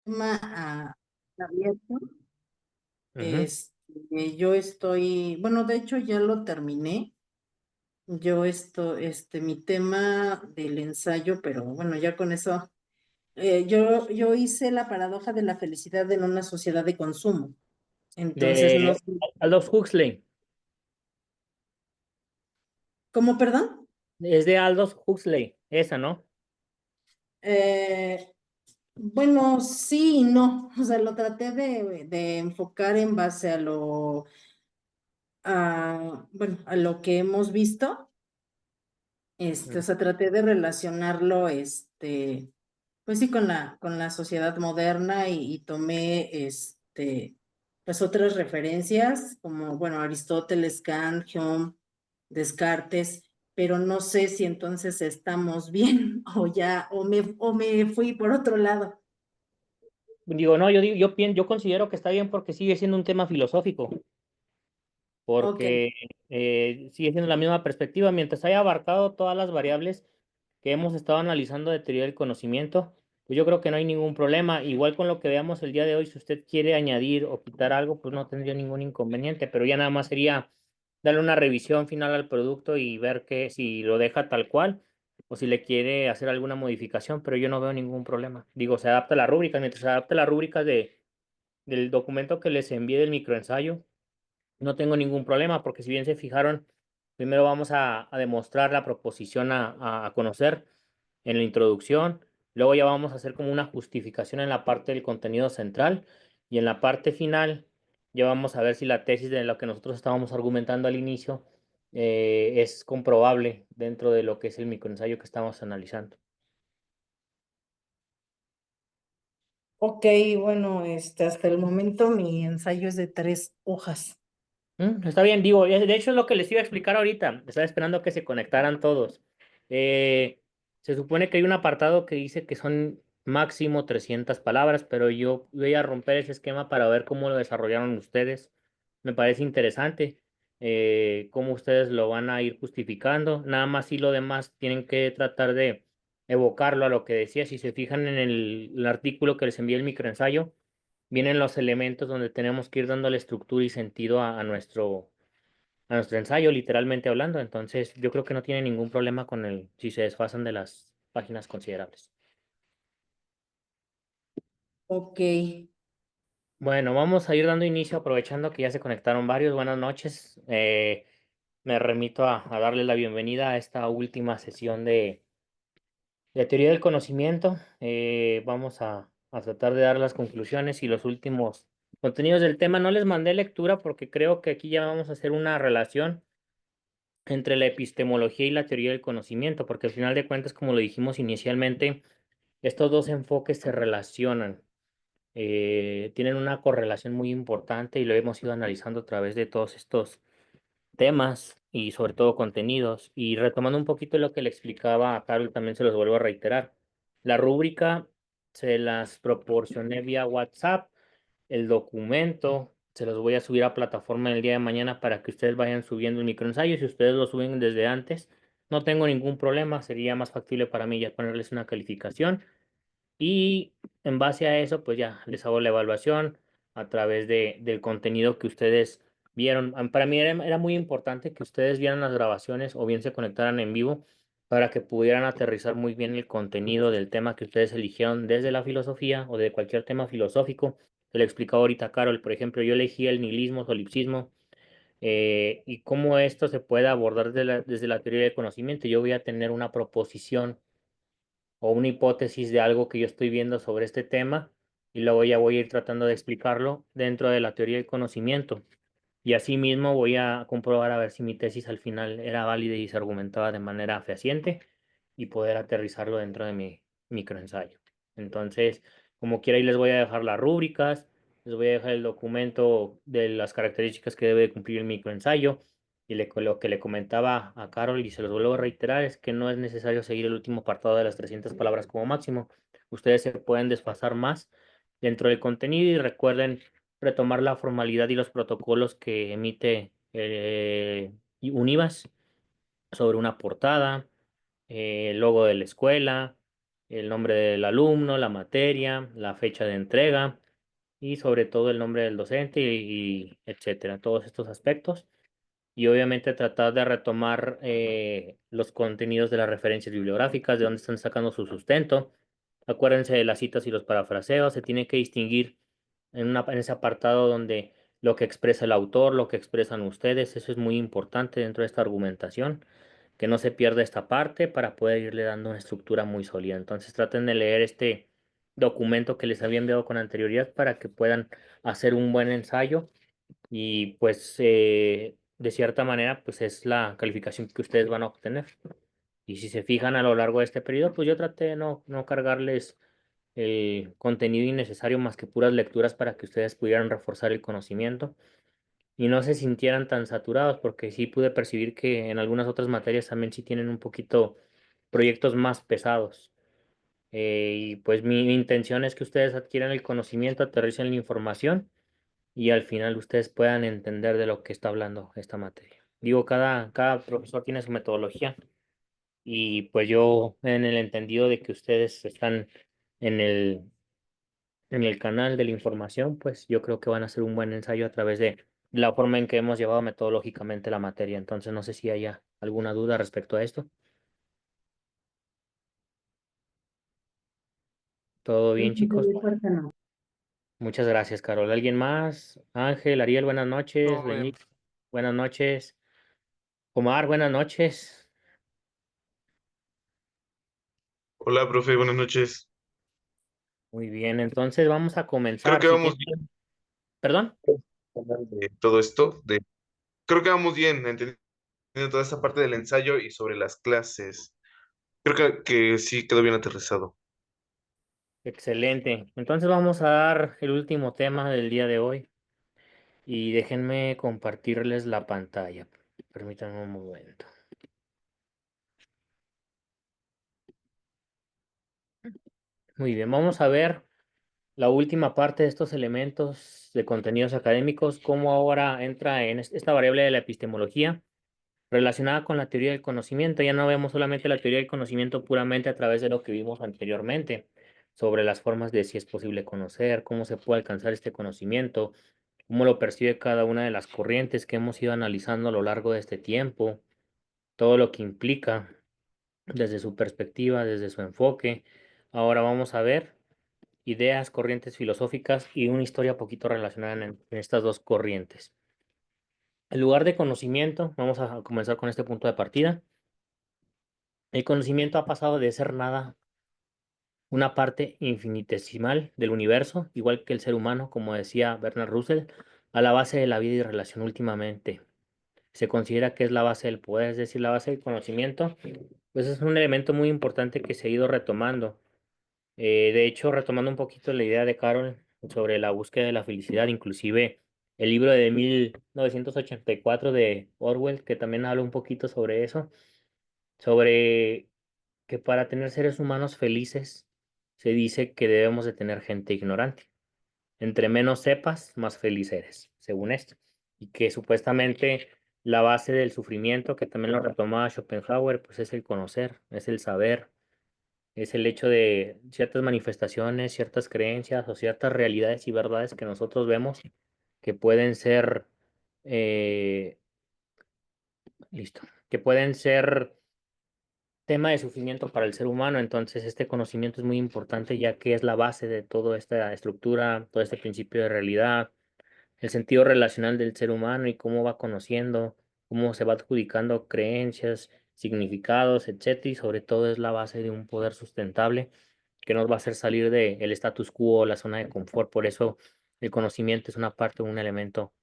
tema abierto. Ujú. Yo estoy, bueno, de hecho ya lo terminé. Mi tema del ensayo, pero bueno, ya con eso, yo hice la paradoja de la felicidad en una sociedad de consumo. Entonces, no De sé, Aldous Huxley. ¿cómo, perdón? Es de Aldous Huxley, esa, ¿no? Eh, bueno, sí y no. O sea, lo traté de enfocar en base bueno, a lo que hemos visto. O Mm. sea, traté de relacionarlo, pues sí, con la sociedad moderna y tomé, pues otras referencias, como, bueno, Aristóteles, Kant, Hume, Descartes, pero no sé si entonces estamos bien o me fui por otro lado. Digo, no, yo considero que está bien porque sigue siendo un tema filosófico, Ok. porque sigue siendo la misma perspectiva, mientras haya abarcado todas las variables que hemos estado analizando de teoría del conocimiento, pues yo creo que no hay ningún problema. Igual con lo que veamos el día de hoy, si usted quiere añadir o quitar algo, pues no tendría ningún inconveniente, pero ya nada más sería darle una revisión final al producto y ver que si lo deja tal cual o si le quiere hacer alguna modificación, pero yo no veo ningún problema. Digo, se adapta a la rúbrica, mientras se adapte a la rúbrica del documento que les envié del microensayo, no tengo ningún problema, porque si bien se fijaron, primero vamos a demostrar la proposición a conocer en la introducción, luego ya vamos a hacer como una justificación en la parte del contenido central y en la parte final ya vamos a ver si la tesis de lo que nosotros estábamos argumentando al inicio es comprobable dentro de lo que es el microensayo que estamos analizando. Ok, bueno, hasta el momento mi ensayo es de 3 hojas. Está bien, digo, de hecho es lo que les iba a explicar ahorita. Estaba esperando que se conectaran todos. Eh, Se supone que hay un apartado que dice que son máximo 300 palabras, pero yo voy a romper ese esquema para ver cómo lo desarrollaron ustedes. Me parece interesante cómo ustedes lo van a ir justificando. Nada más y lo demás tienen que tratar de evocarlo a lo que decía. Si se fijan en el artículo que les envié el microensayo, vienen los elementos donde tenemos que ir dándole estructura y sentido a nuestro ensayo, literalmente hablando. Entonces, yo creo que no tiene ningún problema con el si se desfasan de las páginas considerables. Ok. Bueno, vamos a ir dando inicio aprovechando que ya se conectaron varios. Buenas noches. Me remito a darle la bienvenida a esta última sesión de teoría del conocimiento. Vamos a tratar de dar las conclusiones y los últimos contenidos del tema. No les mandé lectura porque creo que aquí ya vamos a hacer una relación entre la epistemología y la teoría del conocimiento, porque al final de cuentas, como lo dijimos inicialmente, estos dos enfoques se relacionan, tienen una correlación muy importante y lo hemos ido analizando a través de todos estos temas y sobre todo contenidos. Y retomando un poquito lo que le explicaba a Carol, también se los vuelvo a reiterar. La rúbrica se las proporcioné vía WhatsApp, el documento se los voy a subir a plataforma el día de mañana para que ustedes vayan subiendo el microensayo. Si ustedes lo suben desde antes, no tengo ningún problema, sería más factible para mí ya ponerles una calificación y en base a eso, pues ya les hago la evaluación a través del contenido que ustedes vieron. Para mí era muy importante que ustedes vieran las grabaciones o bien se conectaran en vivo para que pudieran aterrizar muy bien el contenido del tema que ustedes eligieron desde la filosofía o de cualquier tema filosófico. Se le explicó ahorita a Carol, por ejemplo, yo elegí el nihilismo, solipsismo, y cómo esto se puede abordar desde la teoría del conocimiento. Yo voy a tener una proposición o una hipótesis de algo que yo estoy viendo sobre este tema y luego ya voy a ir tratando de explicarlo dentro de la teoría del conocimiento. Y asimismo voy a comprobar a ver si mi tesis al final era válida y se argumentaba de manera fehaciente y poder aterrizarlo dentro de mi microensayo. Entonces, como quiera, ahí les voy a dejar las rúbricas, les voy a dejar el documento de las características que debe cumplir el microensayo. Y lo que le comentaba a Carol, y se los vuelvo a reiterar, es que no es necesario seguir el último apartado de las 300 palabras como máximo. Ustedes se pueden desfasar más dentro del contenido y recuerden retomar la formalidad y los protocolos que emite Univas sobre una portada, el logo de la escuela, el nombre del alumno, la materia, la fecha de entrega y sobre todo el nombre del docente y etcétera, todos estos aspectos. Y obviamente tratar de retomar los contenidos de las referencias bibliográficas, de dónde están sacando su sustento. Acuérdense de las citas y los parafraseos, se tiene que distinguir en ese apartado donde lo que expresa el autor, lo que expresan ustedes, eso es muy importante dentro de esta argumentación, que no se pierda esta parte para poder irle dando una estructura muy sólida. Entonces traten de leer este documento que les había enviado con anterioridad para que puedan hacer un buen ensayo y pues de cierta manera pues es la calificación que ustedes van a obtener. Y si se fijan a lo largo de este periodo, pues yo traté de no cargarles el contenido innecesario más que puras lecturas para que ustedes pudieran reforzar el conocimiento y no se sintieran tan saturados, porque sí pude percibir que en algunas otras materias también sí tienen un poquito proyectos más pesados. Y pues mi intención es que ustedes adquieran el conocimiento, aterricen la información y al final ustedes puedan entender de lo que está hablando esta materia. Digo, cada profesor tiene su metodología y pues yo en el entendido de que ustedes están en el canal de la información, pues yo creo que van a hacer un buen ensayo a través de la forma en que hemos llevado metodológicamente la materia. Entonces, no sé si haya alguna duda respecto a esto. ¿Todo Sí, bien, chicos? fuerte no. Muchas gracias, Carol. ¿Alguien más? Ángel, Ariel, buenas noches. Todo bien. Benito, buenas noches. Omar, buenas noches. Hola, profe, buenas noches. Muy bien, entonces vamos a Creo comenzar. que Si vamos tienen, bien perdón. de todo esto. Creo que vamos bien entendiendo toda esta parte del ensayo y sobre las clases. Creo que sí quedó bien aterrizado. Excelente. Entonces vamos a dar el último tema del día de hoy y déjenme compartirles la pantalla. Permítanme un momento. Muy bien, vamos a ver la última parte de estos elementos de contenidos académicos, cómo ahora entra en esta variable de la epistemología relacionada con la teoría del conocimiento. Ya no vemos solamente la teoría del conocimiento puramente a través de lo que vimos anteriormente, sobre las formas de si es posible conocer, cómo se puede alcanzar este conocimiento, cómo lo percibe cada una de las corrientes que hemos ido analizando a lo largo de este tiempo, todo lo que implica desde su perspectiva, desde su enfoque. Ahora vamos a ver ideas, corrientes filosóficas y una historia poquito relacionada en estas dos corrientes. En lugar de conocimiento, vamos a comenzar con este punto de partida. El conocimiento ha pasado de ser nada, una parte infinitesimal del universo, igual que el ser humano, como decía Bernard Russell, a la base de la vida y relación últimamente. Se considera que es la base del poder, es decir, la base del conocimiento, pues es un elemento muy importante que se ha ido retomando. De hecho, retomando un poquito la idea de Carol sobre la búsqueda de la felicidad, inclusive el libro de 1984 de Orwell, que también habla un poquito sobre eso, sobre que para tener seres humanos felices se dice que debemos de tener gente ignorante. Entre menos sepas, más feliz eres, según esto. Y que supuestamente la base del sufrimiento, que también lo retomaba Schopenhauer, pues es el conocer, es el saber, es el hecho de ciertas manifestaciones, ciertas creencias o ciertas realidades y verdades que nosotros vemos que pueden ser, eh, listo, que pueden ser tema de sufrimiento para el ser humano. Entonces, este conocimiento es muy importante ya que es la base de toda esta estructura, todo este principio de realidad, el sentido relacional del ser humano y cómo va conociendo, cómo se va adjudicando creencias, significados, etcétera, y sobre todo es la base de un poder sustentable que nos va a hacer salir del status quo, la zona de confort. Por eso el conocimiento es una parte, un elemento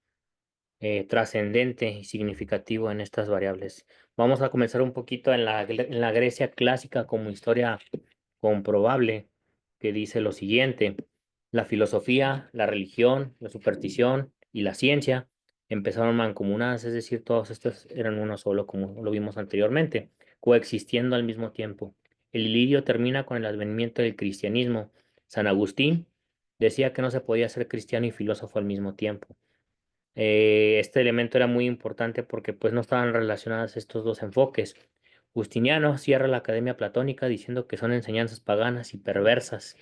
trascendente y significativo en estas variables. Vamos a comenzar un poquito en la Grecia clásica como historia comprobable, que dice lo siguiente: la filosofía, la religión, la superstición y la ciencia empezaron mancomunadas, es decir, todos estos eran uno solo, como lo vimos anteriormente, coexistiendo al mismo tiempo. El ilirio termina con el advenimiento del cristianismo. San Agustín decía que no se podía ser cristiano y filósofo al mismo tiempo. Este elemento era muy importante porque pues no estaban relacionados estos dos enfoques. Justiniano cierra la Academia Platónica diciendo que son enseñanzas paganas y perversas,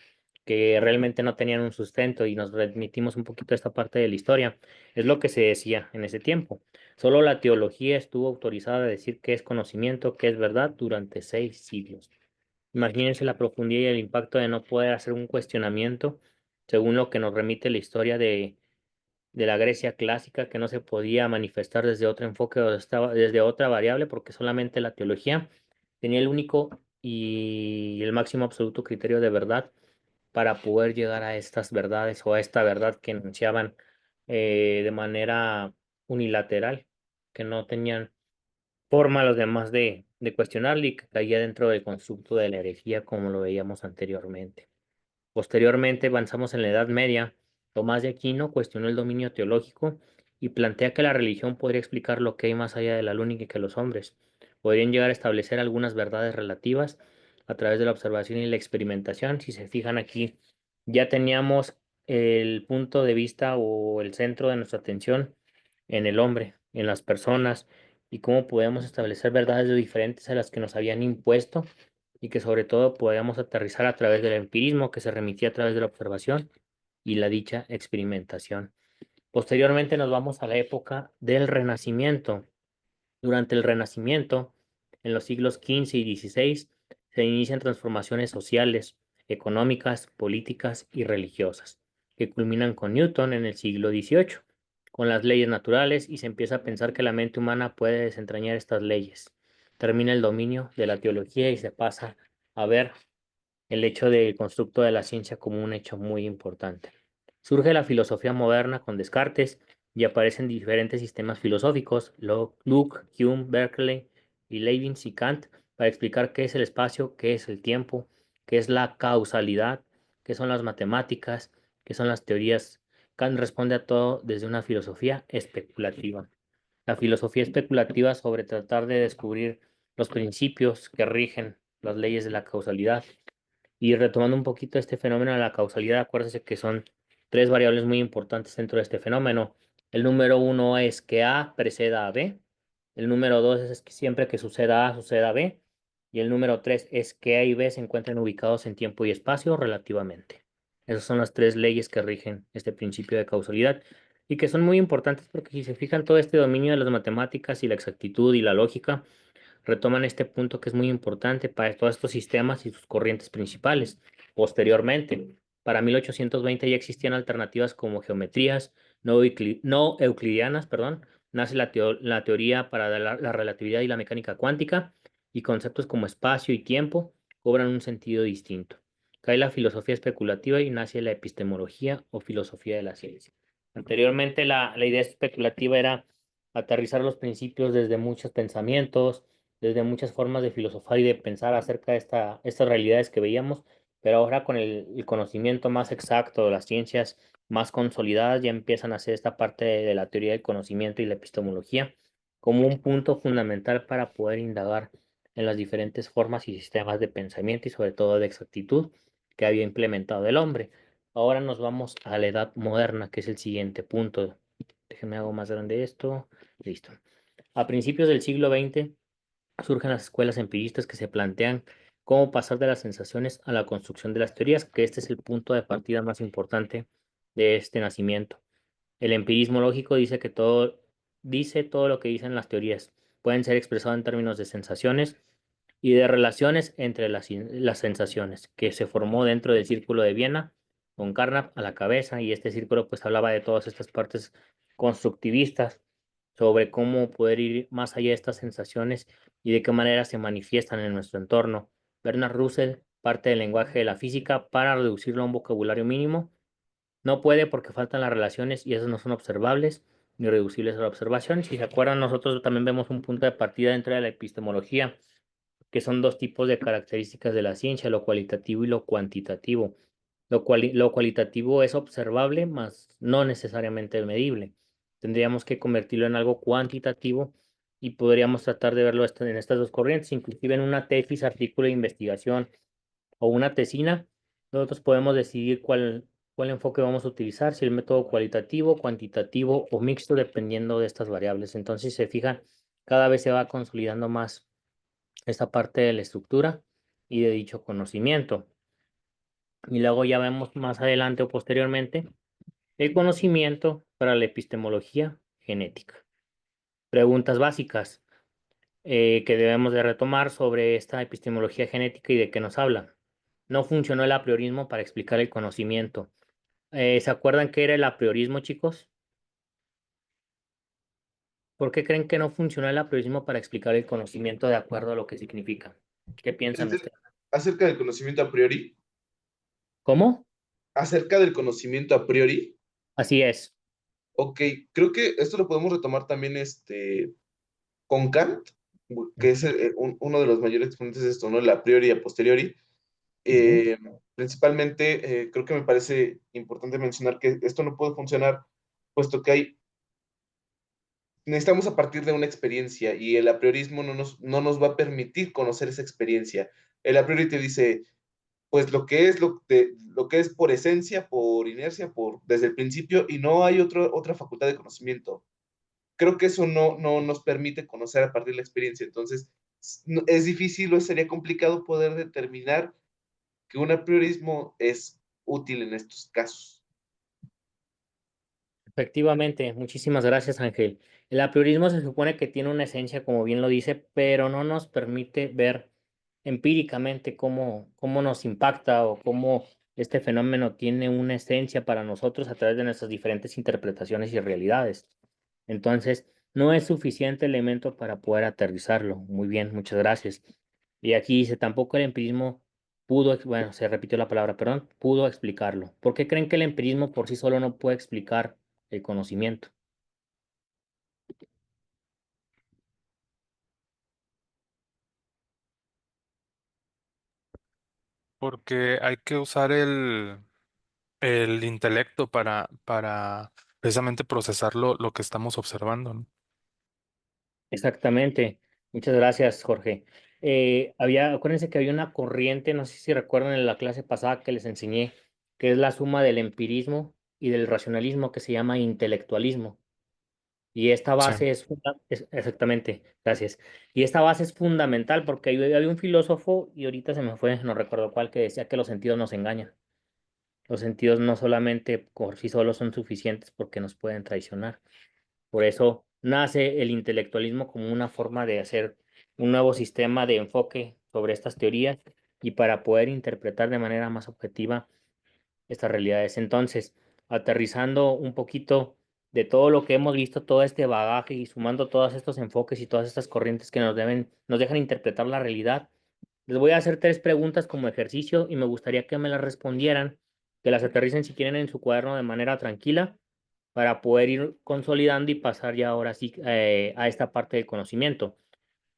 que realmente no tenían un sustento, y nos remitimos un poquito a esta parte de la historia. Es lo que se decía en ese tiempo. Solo la teología estuvo autorizada a decir qué es conocimiento, qué es verdad durante 6 siglos. Imagínense la profundidad y el impacto de no poder hacer un cuestionamiento según lo que nos remite la historia de la Grecia clásica, que no se podía manifestar desde otro enfoque o desde otra variable, porque solamente la teología tenía el único y el máximo absoluto criterio de verdad para poder llegar a estas verdades o a esta verdad que enunciaban de manera unilateral, que no tenían forma los demás de cuestionarle, y que caía dentro del constructo de la herejía como lo veíamos anteriormente. Posteriormente avanzamos en la Edad Media. Tomás de Aquino cuestionó el dominio teológico y plantea que la religión podría explicar lo que hay más allá de la luna y que los hombres podrían llegar a establecer algunas verdades relativas a través de la observación y la experimentación. Si se fijan aquí, ya teníamos el punto de vista o el centro de nuestra atención en el hombre, en las personas, y cómo podemos establecer verdades diferentes a las que nos habían impuesto, y que sobre todo podíamos aterrizar a través del empirismo que se remitía a través de la observación y la dicha experimentación. Posteriormente nos vamos a la época del Renacimiento. Durante el Renacimiento, en los siglos XV y XVI, se inician transformaciones sociales, económicas, políticas y religiosas, que culminan con Newton en el siglo XVIII, con las leyes naturales, y se empieza a pensar que la mente humana puede desentrañar estas leyes. Termina el dominio de la teología y se pasa a ver el hecho del constructo de la ciencia como un hecho muy importante. Surge la filosofía moderna con Descartes y aparecen diferentes sistemas filosóficos, Locke, Hume, Berkeley y Leibniz y Kant, para explicar qué es el espacio, qué es el tiempo, qué es la causalidad, qué son las matemáticas, qué son las teorías. Kant responde a todo desde una filosofía especulativa. La filosofía especulativa sobre tratar de descubrir los principios que rigen las leyes de la causalidad. Y retomando un poquito este fenómeno de la causalidad, acuérdense que son tres variables muy importantes dentro de este fenómeno. El número uno es que A preceda a B. El número dos es que siempre que suceda A, suceda B. Y el número tres es que A y B se encuentren ubicados en tiempo y espacio relativamente. Esas son las tres leyes que rigen este principio de causalidad, y que son muy importantes porque, si se fijan, todo este dominio de las matemáticas y la exactitud y la lógica retoman este punto que es muy importante para todos estos sistemas y sus corrientes principales. Posteriormente, para 1820 ya existían alternativas como geometrías no euclidianas, perdón. Nace la teoría para la relatividad y la mecánica cuántica, y conceptos como espacio y tiempo cobran un sentido distinto. Cae la filosofía especulativa y nace la epistemología o filosofía de la ciencia. Anteriormente la idea especulativa era aterrizar los principios desde muchos pensamientos, desde muchas formas de filosofar y de pensar acerca de estas realidades que veíamos, pero ahora con el conocimiento más exacto de las ciencias más consolidadas, ya empiezan a hacer esta parte de la teoría del conocimiento y la epistemología como un punto fundamental para poder indagar en las diferentes formas y sistemas de pensamiento y sobre todo de exactitud que había implementado el hombre. Ahora nos vamos a la edad moderna, que es el siguiente punto. Déjenme hago más grande esto. Listo. A principios del siglo XX surgen las escuelas empiristas que se plantean cómo pasar de las sensaciones a la construcción de las teorías, que este es el punto de partida más importante de este nacimiento. El empirismo lógico dice todo lo que dicen las teorías. Pueden ser expresados en términos de sensaciones y de relaciones entre las sensaciones, que se formó dentro del Círculo de Viena, con Carnap a la cabeza, y este círculo pues hablaba de todas estas partes constructivistas sobre cómo poder ir más allá de estas sensaciones y de qué manera se manifiestan en nuestro entorno. Bernard Russell parte del lenguaje de la física para reducirlo a un vocabulario mínimo. No puede porque faltan las relaciones y esas no son observables ni reducibles a la observación. Si se acuerdan, nosotros también vemos un punto de partida dentro de la epistemología, que son dos tipos de características de la ciencia, lo cualitativo y lo cuantitativo. Lo cualitativo es observable, mas no necesariamente medible. Tendríamos que convertirlo en algo cuantitativo, y podríamos tratar de verlo en estas dos corrientes, inclusive en una tesis, artículo de investigación o una tesina. Nosotros podemos decidir cuál enfoque vamos a utilizar, si el método cualitativo, cuantitativo o mixto, dependiendo de estas variables. Entonces, si se fijan, cada vez se va consolidando más esta parte de la estructura y de dicho conocimiento. Y luego ya vemos más adelante o posteriormente el conocimiento para la epistemología genética. Preguntas básicas que debemos de retomar sobre esta epistemología genética y de qué nos habla. No funcionó el apriorismo para explicar el conocimiento. ¿Se acuerdan qué era el apriorismo, chicos? ¿Por qué creen que no funcionó el apriorismo para explicar el conocimiento de acuerdo a lo que significa? ¿Qué piensan ustedes? Acerca del conocimiento a priori, ¿Cómo? acerca del conocimiento a priori, Así es. ok, creo que esto lo podemos retomar también con Kant, que es uno de los mayores exponentes de esto, ¿no? La a priori y a posteriori. Ujú. Eh, Principalmente, creo que me parece importante mencionar que esto no puede funcionar, puesto que necesitamos a partir de una experiencia y el apriorismo no nos va a permitir conocer esa experiencia. El a priori te dice, pues lo que es por esencia, por inercia, desde el principio, y no hay otra facultad de conocimiento. Creo que eso no nos permite conocer a partir de la experiencia. Entonces, es difícil o sería complicado poder determinar que un apriorismo es útil en estos casos. Efectivamente, muchísimas gracias, Ángel. El apriorismo se supone que tiene una esencia, como bien lo dice, pero no nos permite ver empíricamente cómo nos impacta o cómo este fenómeno tiene una esencia para nosotros a través de nuestras diferentes interpretaciones y realidades. Entonces, no es suficiente elemento para poder aterrizarlo. Muy bien, muchas gracias. Y aquí dice, tampoco el empirismo bueno, se repitió la palabra, perdón, pudo explicarlo. ¿Por qué creen que el empirismo por sí solo no puede explicar el conocimiento? Porque hay que usar el intelecto para precisamente procesar lo que estamos observando, ¿no? Exactamente. Muchas gracias, Jorge. Acuérdense que había una corriente, no sé si recuerdan en la clase pasada que les enseñé, que es la suma del empirismo y del racionalismo, que se llama intelectualismo. Y esta Sí. base exactamente, gracias. Y esta base es fundamental porque había un filósofo, y ahorita se me fue, no recuerdo cuál, que decía que los sentidos nos engañan. Los sentidos no solamente por sí solos son suficientes porque nos pueden traicionar. Por eso nace el intelectualismo como una forma de hacer un nuevo sistema de enfoque sobre estas teorías y para poder interpretar de manera más objetiva estas realidades. Entonces, aterrizando un poquito de todo lo que hemos visto, todo este bagaje y sumando todos estos enfoques y todas estas corrientes que nos dejan interpretar la realidad, les voy a hacer 3 preguntas como ejercicio y me gustaría que me las respondieran, que las aterricen si quieren en su cuaderno de manera tranquila para poder ir consolidando y pasar ya ahora sí a esta parte del conocimiento.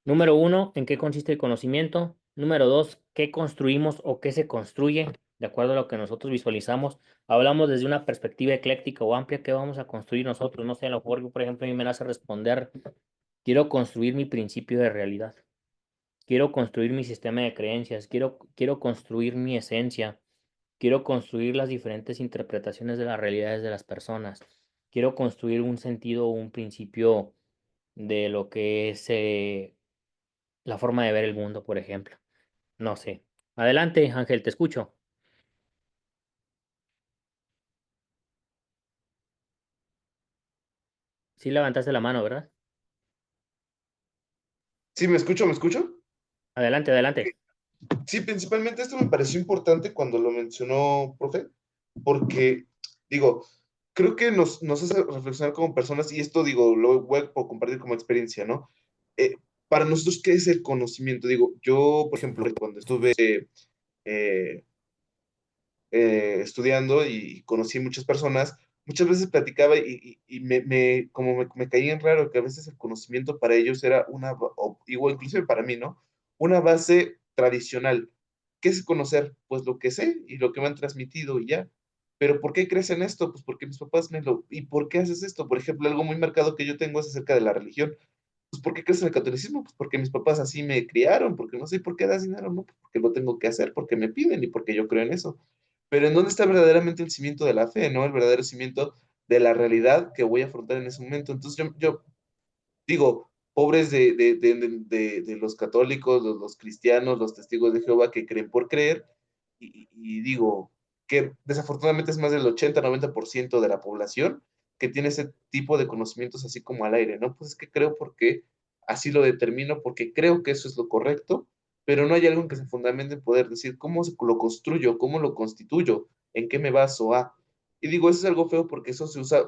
Número 1, ¿en qué consiste el conocimiento? Número 2, ¿qué construimos o qué se construye de acuerdo a lo que nosotros visualizamos? Hablamos desde una perspectiva ecléctica o amplia, ¿qué vamos a construir nosotros? No sé, a lo mejor, por ejemplo, a mí me hace responder, quiero construir mi principio de realidad, quiero construir mi sistema de creencias, quiero construir mi esencia, quiero construir las diferentes interpretaciones de las realidades de las personas, quiero construir un sentido o un principio de lo que es la forma de ver el mundo, por ejemplo. No sé. Adelante, Ángel, te escucho. Sí levantaste la mano, ¿verdad? ¿Sí me escucho? ¿Me escucho? Adelante, adelante. Sí, principalmente esto me pareció importante cuando lo mencionó, profe, porque, digo, creo que nos hace reflexionar como personas, y esto, digo, lo voy a compartir como experiencia, ¿no? Eh, para nosotros, ¿qué es el conocimiento? Digo, yo, por ejemplo, cuando estuve eh, estudiando y conocí muchas personas, muchas veces platicaba y como me caía en raro que a veces el conocimiento para ellos era o igual inclusive para mí, ¿no? Una base tradicional. ¿Qué es conocer? Pues lo que sé y lo que me han transmitido y ya. Pero ¿por qué crees en esto? Pues porque mis papás me lo... ¿Y por qué haces esto? Por ejemplo, algo muy marcado que yo tengo es acerca de la religión. Pues ¿por qué crees en el catolicismo? Pues porque mis papás así me criaron, porque no sé por qué das dinero, no, pues porque lo tengo que hacer, porque me piden y porque yo creo en eso. Pero ¿en dónde está verdaderamente el cimiento de la fe, no? El verdadero cimiento de la realidad que voy a afrontar en ese momento. Entonces yo digo, pobres de los católicos, los cristianos, los testigos de Jehová que creen por creer, y digo que desafortunadamente es más del 80-90% de la población que tiene ese tipo de conocimientos así como al aire, ¿no? Pues es que creo porque así lo determino, porque creo que eso es lo correcto, pero no hay algo en que se fundamente en poder decir cómo lo construyo, cómo lo constituyo, en qué me baso a. Y digo, eso es algo feo porque eso se usa,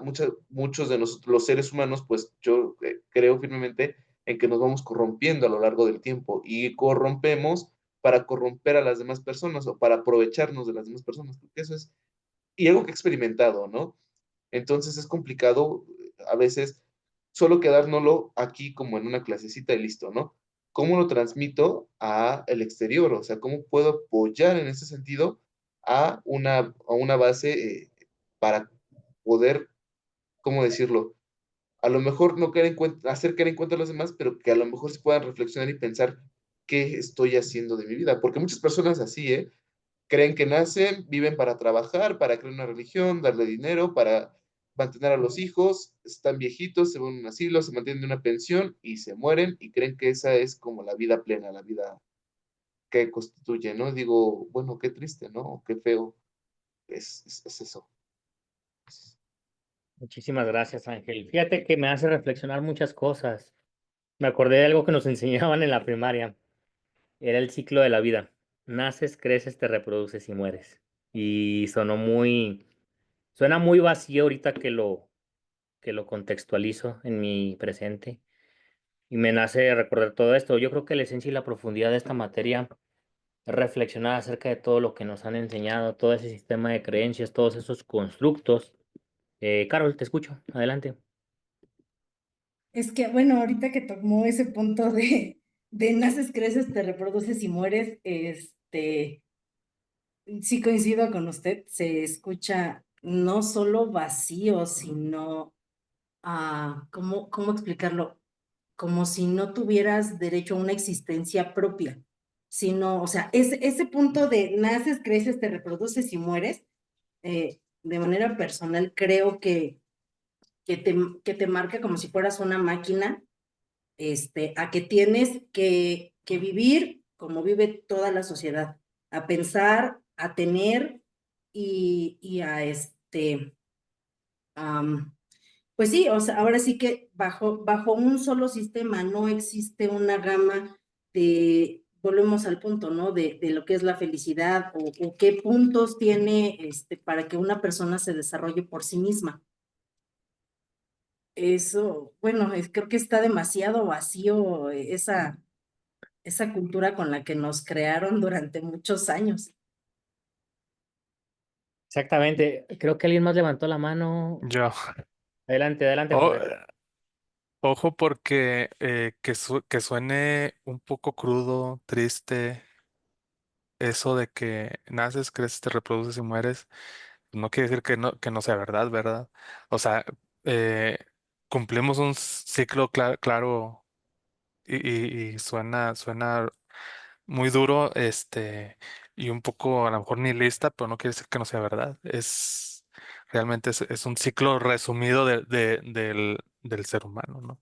muchos de nosotros, los seres humanos, pues yo creo firmemente en que nos vamos corrompiendo a lo largo del tiempo y corrompemos para corromper a las demás personas o para aprovecharnos de las demás personas. Porque eso es, y algo que he experimentado, ¿no? Entonces es complicado a veces solo quedárnoslo aquí como en una clasecita y listo, ¿no? ¿Cómo lo transmito a el exterior? O sea, ¿cómo puedo apoyar en ese sentido a una base para poder, ¿cómo decirlo? A lo mejor no hacer caer en cuenta a los demás, pero que a lo mejor se puedan reflexionar y pensar qué estoy haciendo de mi vida. Porque muchas personas así, ¿eh? Creen que nacen, viven para trabajar, para crear una religión, darle dinero, para mantener a los hijos, están viejitos, se van a un asilo, se mantienen de una pensión y se mueren y creen que esa es como la vida plena, la vida que constituye, ¿no? Digo, bueno, qué triste, ¿no? Qué feo es eso. Muchísimas gracias, Ángel. Fíjate que me hace reflexionar muchas cosas. Me acordé de algo que nos enseñaban en la primaria. Era el ciclo de la vida. Naces, creces, te reproduces y mueres. Y suena muy vacío ahorita que lo contextualizo en mi presente. Y me nace recordar todo esto. Yo creo que la esencia y la profundidad de esta materia es reflexionar acerca de todo lo que nos han enseñado, todo ese sistema de creencias, todos esos constructos. Carol, te escucho. Adelante. Es que, bueno, ahorita que tomó ese punto de naces, creces, te reproduces y mueres, sí coincido con usted, se escucha no solo vacío, sino, ¿cómo explicarlo? Como si no tuvieras derecho a una existencia propia, sino, o sea, ese punto de naces, creces, te reproduces y mueres, de manera personal, creo que te, que te marca como si fueras una máquina, a que tienes que vivir como vive toda la sociedad, a pensar, a tener y a pues sí, o sea, ahora sí que bajo un solo sistema no existe una gama volvemos al punto, ¿no? De lo que es la felicidad o qué puntos tiene para que una persona se desarrolle por sí misma. Eso, bueno, creo que está demasiado vacío esa cultura con la que nos crearon durante muchos años. Exactamente. Creo que alguien más levantó la mano. Yo. Adelante, adelante, Oh, Jorge. ojo porque que suene un poco crudo, triste, eso de que naces, creces, te reproduces y mueres, no quiere decir que no sea verdad, ¿verdad? O sea, eh, cumplimos un ciclo claro y suena muy duro, y un poco a lo mejor nihilista, pero no quiere decir que no sea verdad. Realmente es un ciclo resumido del ser humano, ¿no?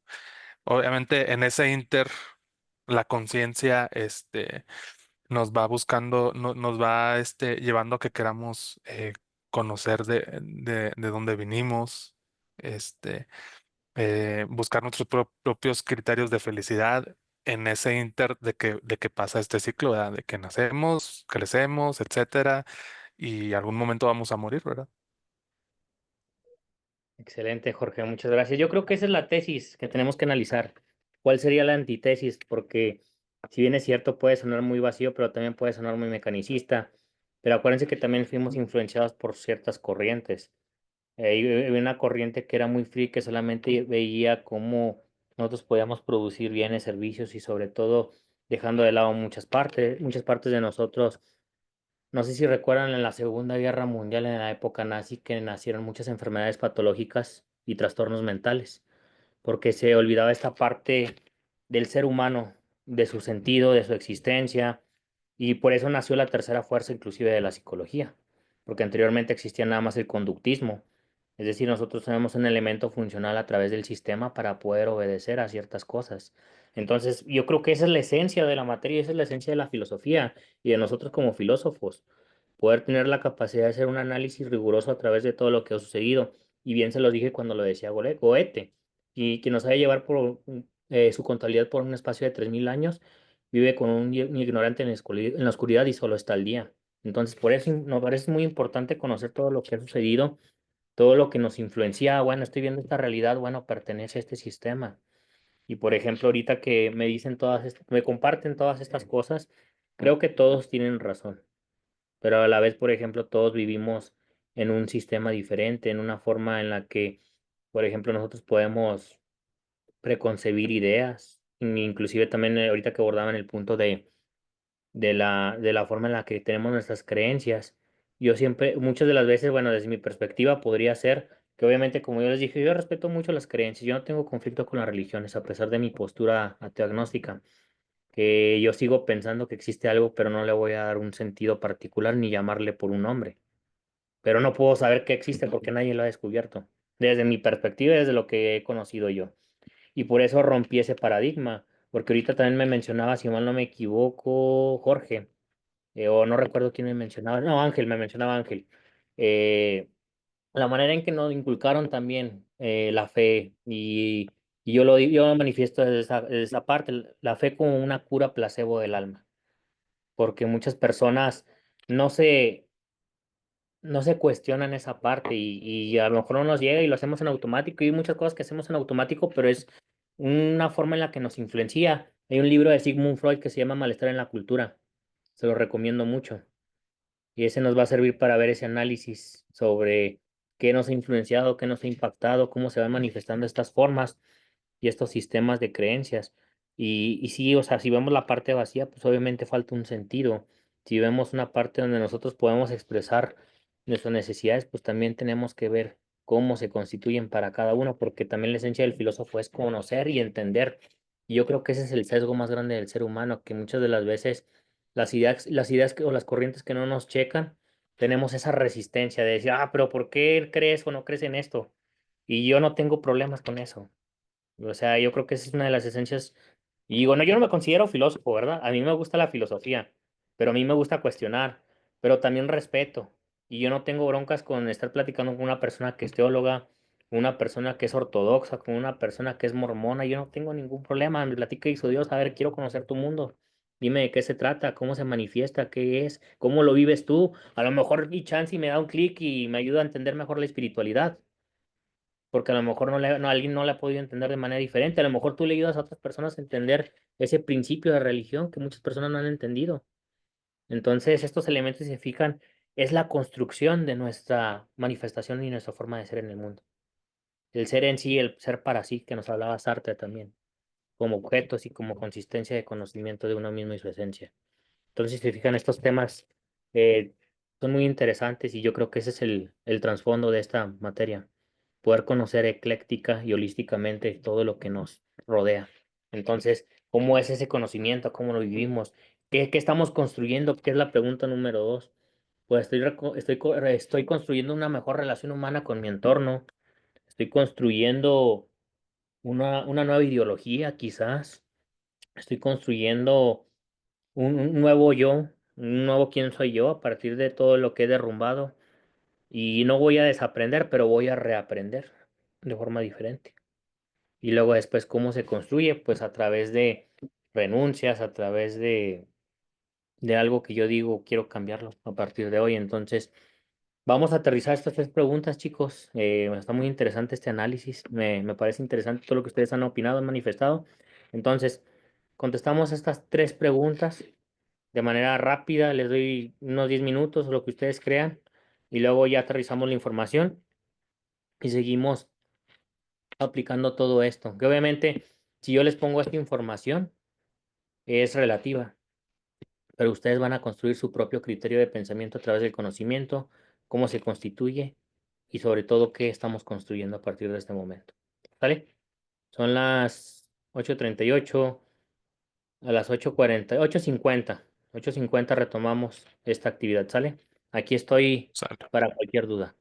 Obviamente en ese inter, la conciencia, nos va buscando, nos va, llevando a que queramos conocer de dónde vinimos, este, buscar nuestros propios criterios de felicidad en ese inter de que pasa este ciclo, ¿verdad? De que nacemos, crecemos, etcétera, y algún momento vamos a morir, ¿verdad? Excelente, Jorge, muchas gracias. Yo creo que esa es la tesis que tenemos que analizar. ¿Cuál sería la antítesis? Porque si bien es cierto, puede sonar muy vacío, pero también puede sonar muy mecanicista. Pero acuérdense que también fuimos influenciados por ciertas corrientes. Había una corriente que era muy free, que solamente veía cómo nosotros podíamos producir bienes, servicios y sobre todo dejando de lado muchas partes de nosotros. No sé si recuerdan en la Segunda Guerra Mundial, en la época nazi, que nacieron muchas enfermedades patológicas y trastornos mentales, porque se olvidaba esta parte del ser humano, de su sentido, de su existencia, y por eso nació la tercera fuerza inclusive de la psicología, porque anteriormente existía nada más el conductismo. Es decir, nosotros tenemos un elemento funcional a través del sistema para poder obedecer a ciertas cosas. Entonces, yo creo que esa es la esencia de la materia, esa es la esencia de la filosofía y de nosotros como filósofos, poder tener la capacidad de hacer un análisis riguroso a través de todo lo que ha sucedido. Y bien se lo dije cuando lo decía Goethe, y que nos sabe llevar por su contabilidad por un espacio de 3000 años, vive con un ignorante en la oscuridad y solo está al día. Entonces, por eso nos parece muy importante conocer todo lo que ha sucedido, todo lo que nos influencia. Bueno, estoy viendo esta realidad, bueno, pertenece a este sistema. Y por ejemplo, ahorita que me dicen me comparten todas estas cosas, creo que todos tienen razón, pero a la vez, por ejemplo, todos vivimos en un sistema diferente, en una forma en la que, por ejemplo, nosotros podemos preconcebir ideas, inclusive también ahorita que abordaban el punto de la forma en la que tenemos nuestras creencias. Yo siempre, muchas de las veces, bueno, desde mi perspectiva podría ser que obviamente, como yo les dije, yo respeto mucho las creencias, yo no tengo conflicto con las religiones, a pesar de mi postura ateognóstica, que yo sigo pensando que existe algo, pero no le voy a dar un sentido particular ni llamarle por un nombre. Pero no puedo saber que existe porque nadie lo ha descubierto, desde mi perspectiva, desde lo que he conocido yo. Y por eso rompí ese paradigma, porque ahorita también me mencionaba, si mal no me equivoco, Jorge, o no recuerdo quién me mencionaba, no, Ángel, me mencionaba Ángel, eh, la manera en que nos inculcaron también la fe y yo lo manifiesto desde esa parte, la fe como una cura placebo del alma, porque muchas personas no se, no se cuestionan esa parte y a lo mejor no nos llega y lo hacemos en automático y hay muchas cosas que hacemos en automático, pero es una forma en la que nos influencia. Hay un libro de Sigmund Freud que se llama Malestar en la cultura, se lo recomiendo mucho. Y ese nos va a servir para ver ese análisis sobre qué nos ha influenciado, qué nos ha impactado, cómo se van manifestando estas formas y estos sistemas de creencias. Y sí, o sea, si vemos la parte vacía, pues obviamente falta un sentido. Si vemos una parte donde nosotros podemos expresar nuestras necesidades, pues también tenemos que ver cómo se constituyen para cada uno, porque también la esencia del filósofo es conocer y entender. Y yo creo que ese es el sesgo más grande del ser humano, que muchas de las veces o las corrientes que no nos checan, tenemos esa resistencia de decir, pero ¿por qué crees o no crees en esto? Y yo no tengo problemas con eso. O sea, yo creo que esa es una de las esencias. Y bueno, yo no me considero filósofo, ¿verdad? A mí me gusta la filosofía, pero a mí me gusta cuestionar, pero también respeto. Y yo no tengo broncas con estar platicando con una persona que es teóloga, con una persona que es ortodoxa, con una persona que es mormona. Yo no tengo ningún problema. Me platica y su Dios, a ver, quiero conocer tu mundo. Dime de qué se trata, cómo se manifiesta, qué es, cómo lo vives tú. A lo mejor mi chance y me da un clic y me ayuda a entender mejor la espiritualidad porque a lo mejor alguien no la ha podido entender de manera diferente. A lo mejor tú le ayudas a otras personas a entender ese principio de religión que muchas personas no han entendido. Entonces, estos elementos significan, es la construcción de nuestra manifestación y nuestra forma de ser en el mundo. El ser en sí, el ser para sí, que nos hablaba Sartre también, como objetos y como consistencia de conocimiento de uno mismo y su esencia. Entonces, si se fijan, estos temas eh, son muy interesantes y yo creo que ese es el trasfondo de esta materia, poder conocer ecléctica y holísticamente todo lo que nos rodea. Entonces, ¿cómo es ese conocimiento? ¿Cómo lo vivimos? ¿Qué estamos construyendo? ¿Qué es la pregunta número dos? Pues estoy construyendo una mejor relación humana con mi entorno, estoy construyendo una nueva ideología, quizás, estoy construyendo un nuevo yo, un nuevo quién soy yo a partir de todo lo que he derrumbado. Y no voy a desaprender, pero voy a reaprender de forma diferente. Y luego después, ¿cómo se construye? Pues a través de renuncias, a través de algo que yo digo, quiero cambiarlo a partir de hoy. Entonces, vamos a aterrizar estas tres preguntas, chicos. Está muy interesante este análisis. Me parece interesante todo lo que ustedes han opinado, han manifestado. Entonces, contestamos estas tres preguntas de manera rápida, les doy unos 10 minutos o lo que ustedes crean, y luego ya aterrizamos la información y seguimos aplicando todo esto. Que obviamente, si yo les pongo esta información, es relativa, pero ustedes van a construir su propio criterio de pensamiento a través del conocimiento, cómo se constituye y sobre todo qué estamos construyendo a partir de este momento. ¿Vale? Son las 8:38. A las 8:40, 8:50 retomamos esta actividad, ¿sale? Aquí estoy Sale. para cualquier duda.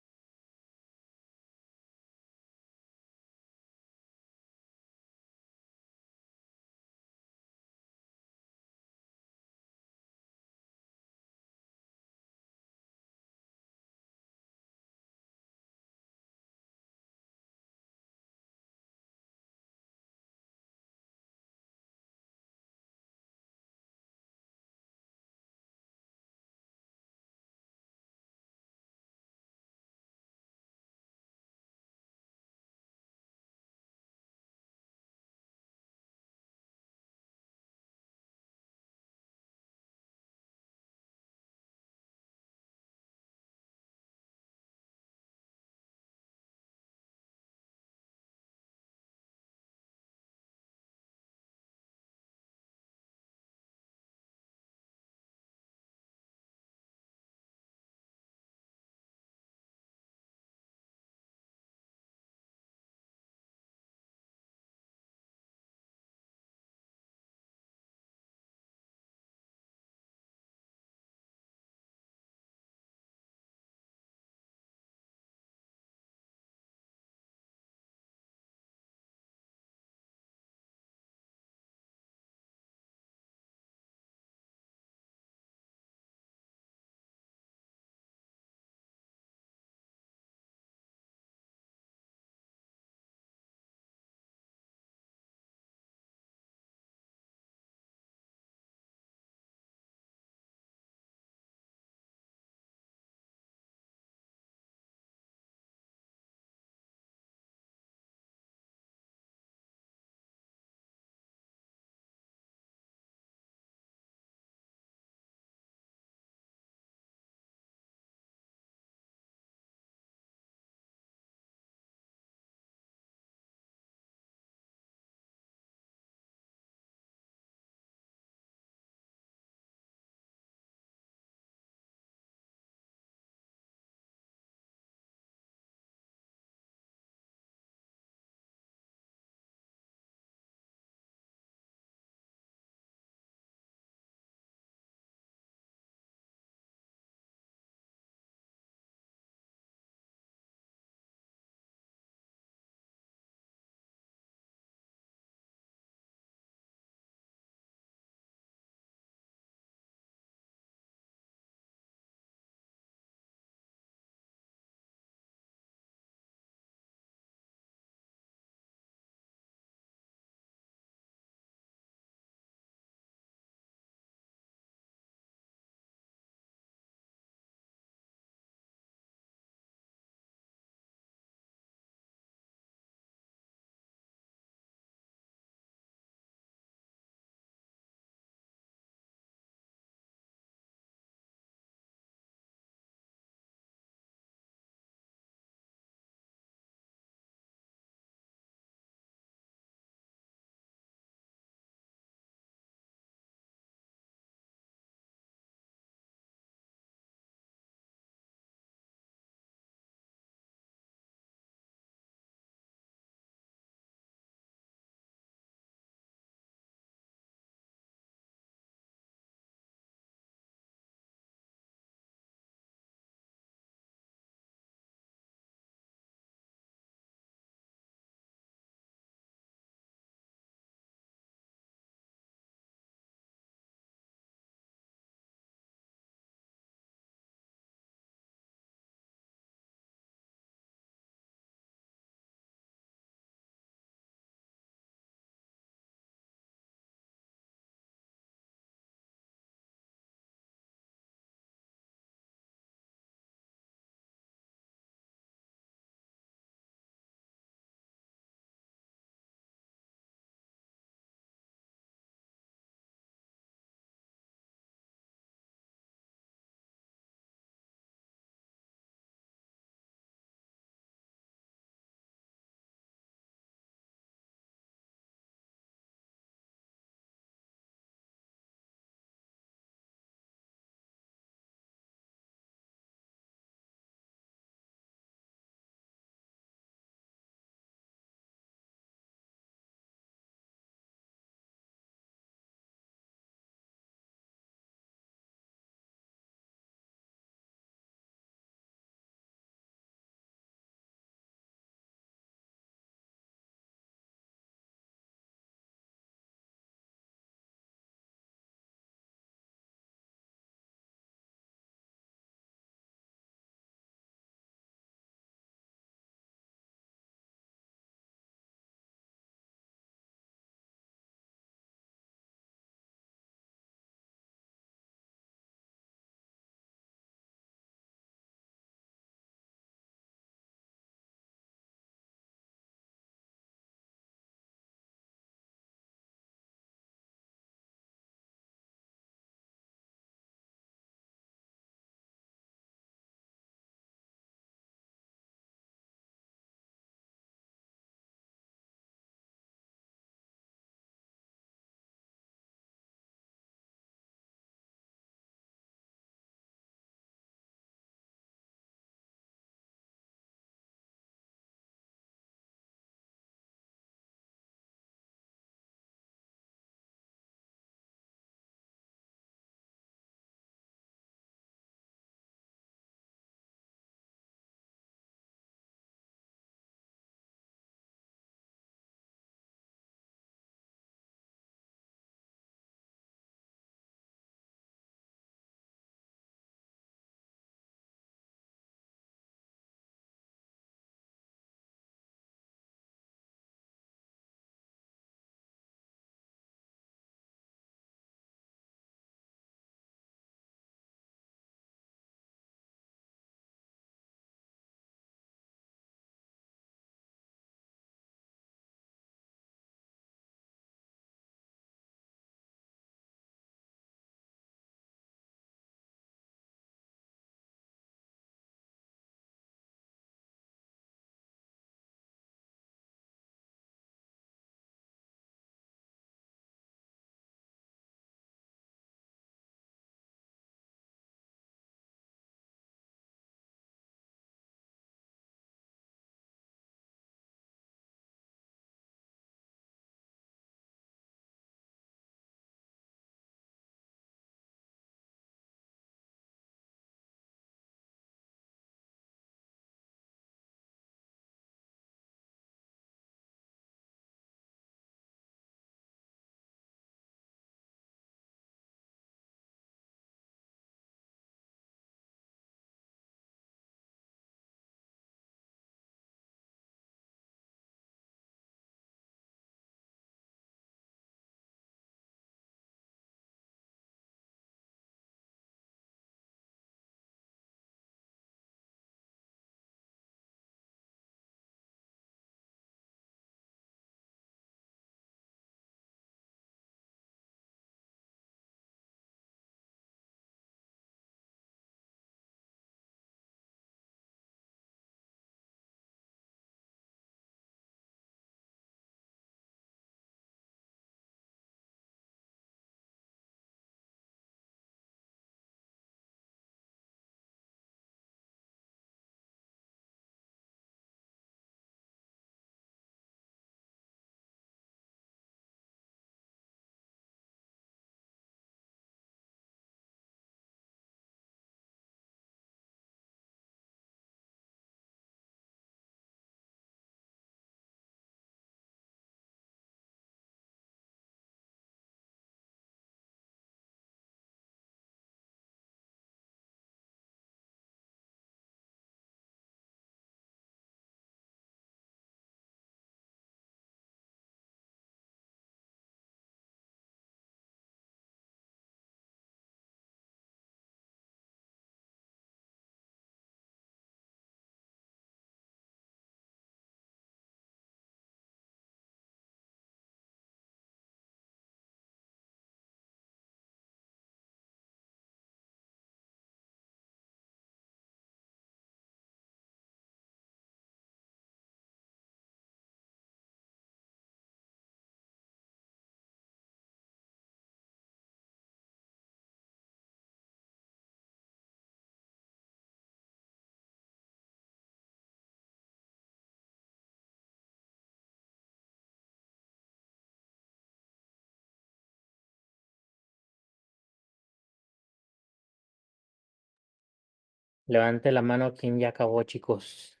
Levante la mano quien ya acabó, chicos.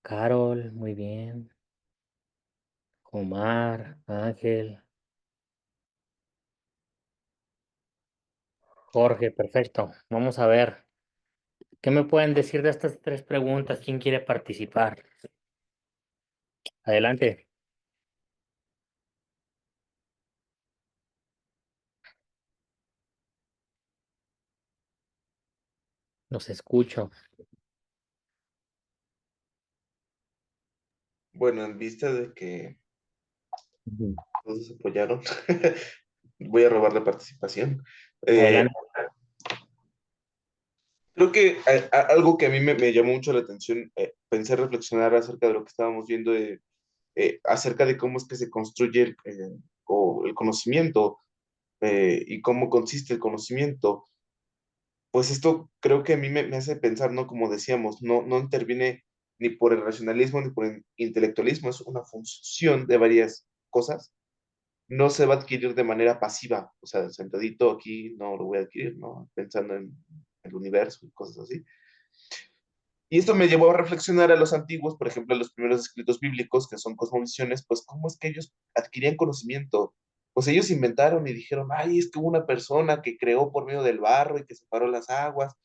Carol, muy bien. Omar, Ángel, Jorge, perfecto. Vamos a ver. ¿Qué me pueden decir de estas tres preguntas? ¿Quién quiere participar? Adelante, los escucho. Bueno, en vista de que Ujú. todos apoyaron, voy a robar la participación. Eh, Adelante. Creo que algo que a mí me llamó mucho la atención, pensé reflexionar acerca de lo que estábamos viendo, acerca de cómo es que se construye el conocimiento y cómo consiste el conocimiento. Pues esto creo que a mí me hace pensar, ¿no? Como decíamos, no interviene ni por el racionalismo ni por el intelectualismo, es una función de varias cosas. No se va a adquirir de manera pasiva, o sea, sentadito aquí no lo voy a adquirir, ¿no? Pensando en el universo y cosas así. Y esto me llevó a reflexionar a los antiguos, por ejemplo, a los primeros escritos bíblicos, que son cosmovisiones, pues cómo es que ellos adquirían conocimiento. Pues ellos inventaron y dijeron, ay, es que hubo una persona que creó por medio del barro y que separó las aguas,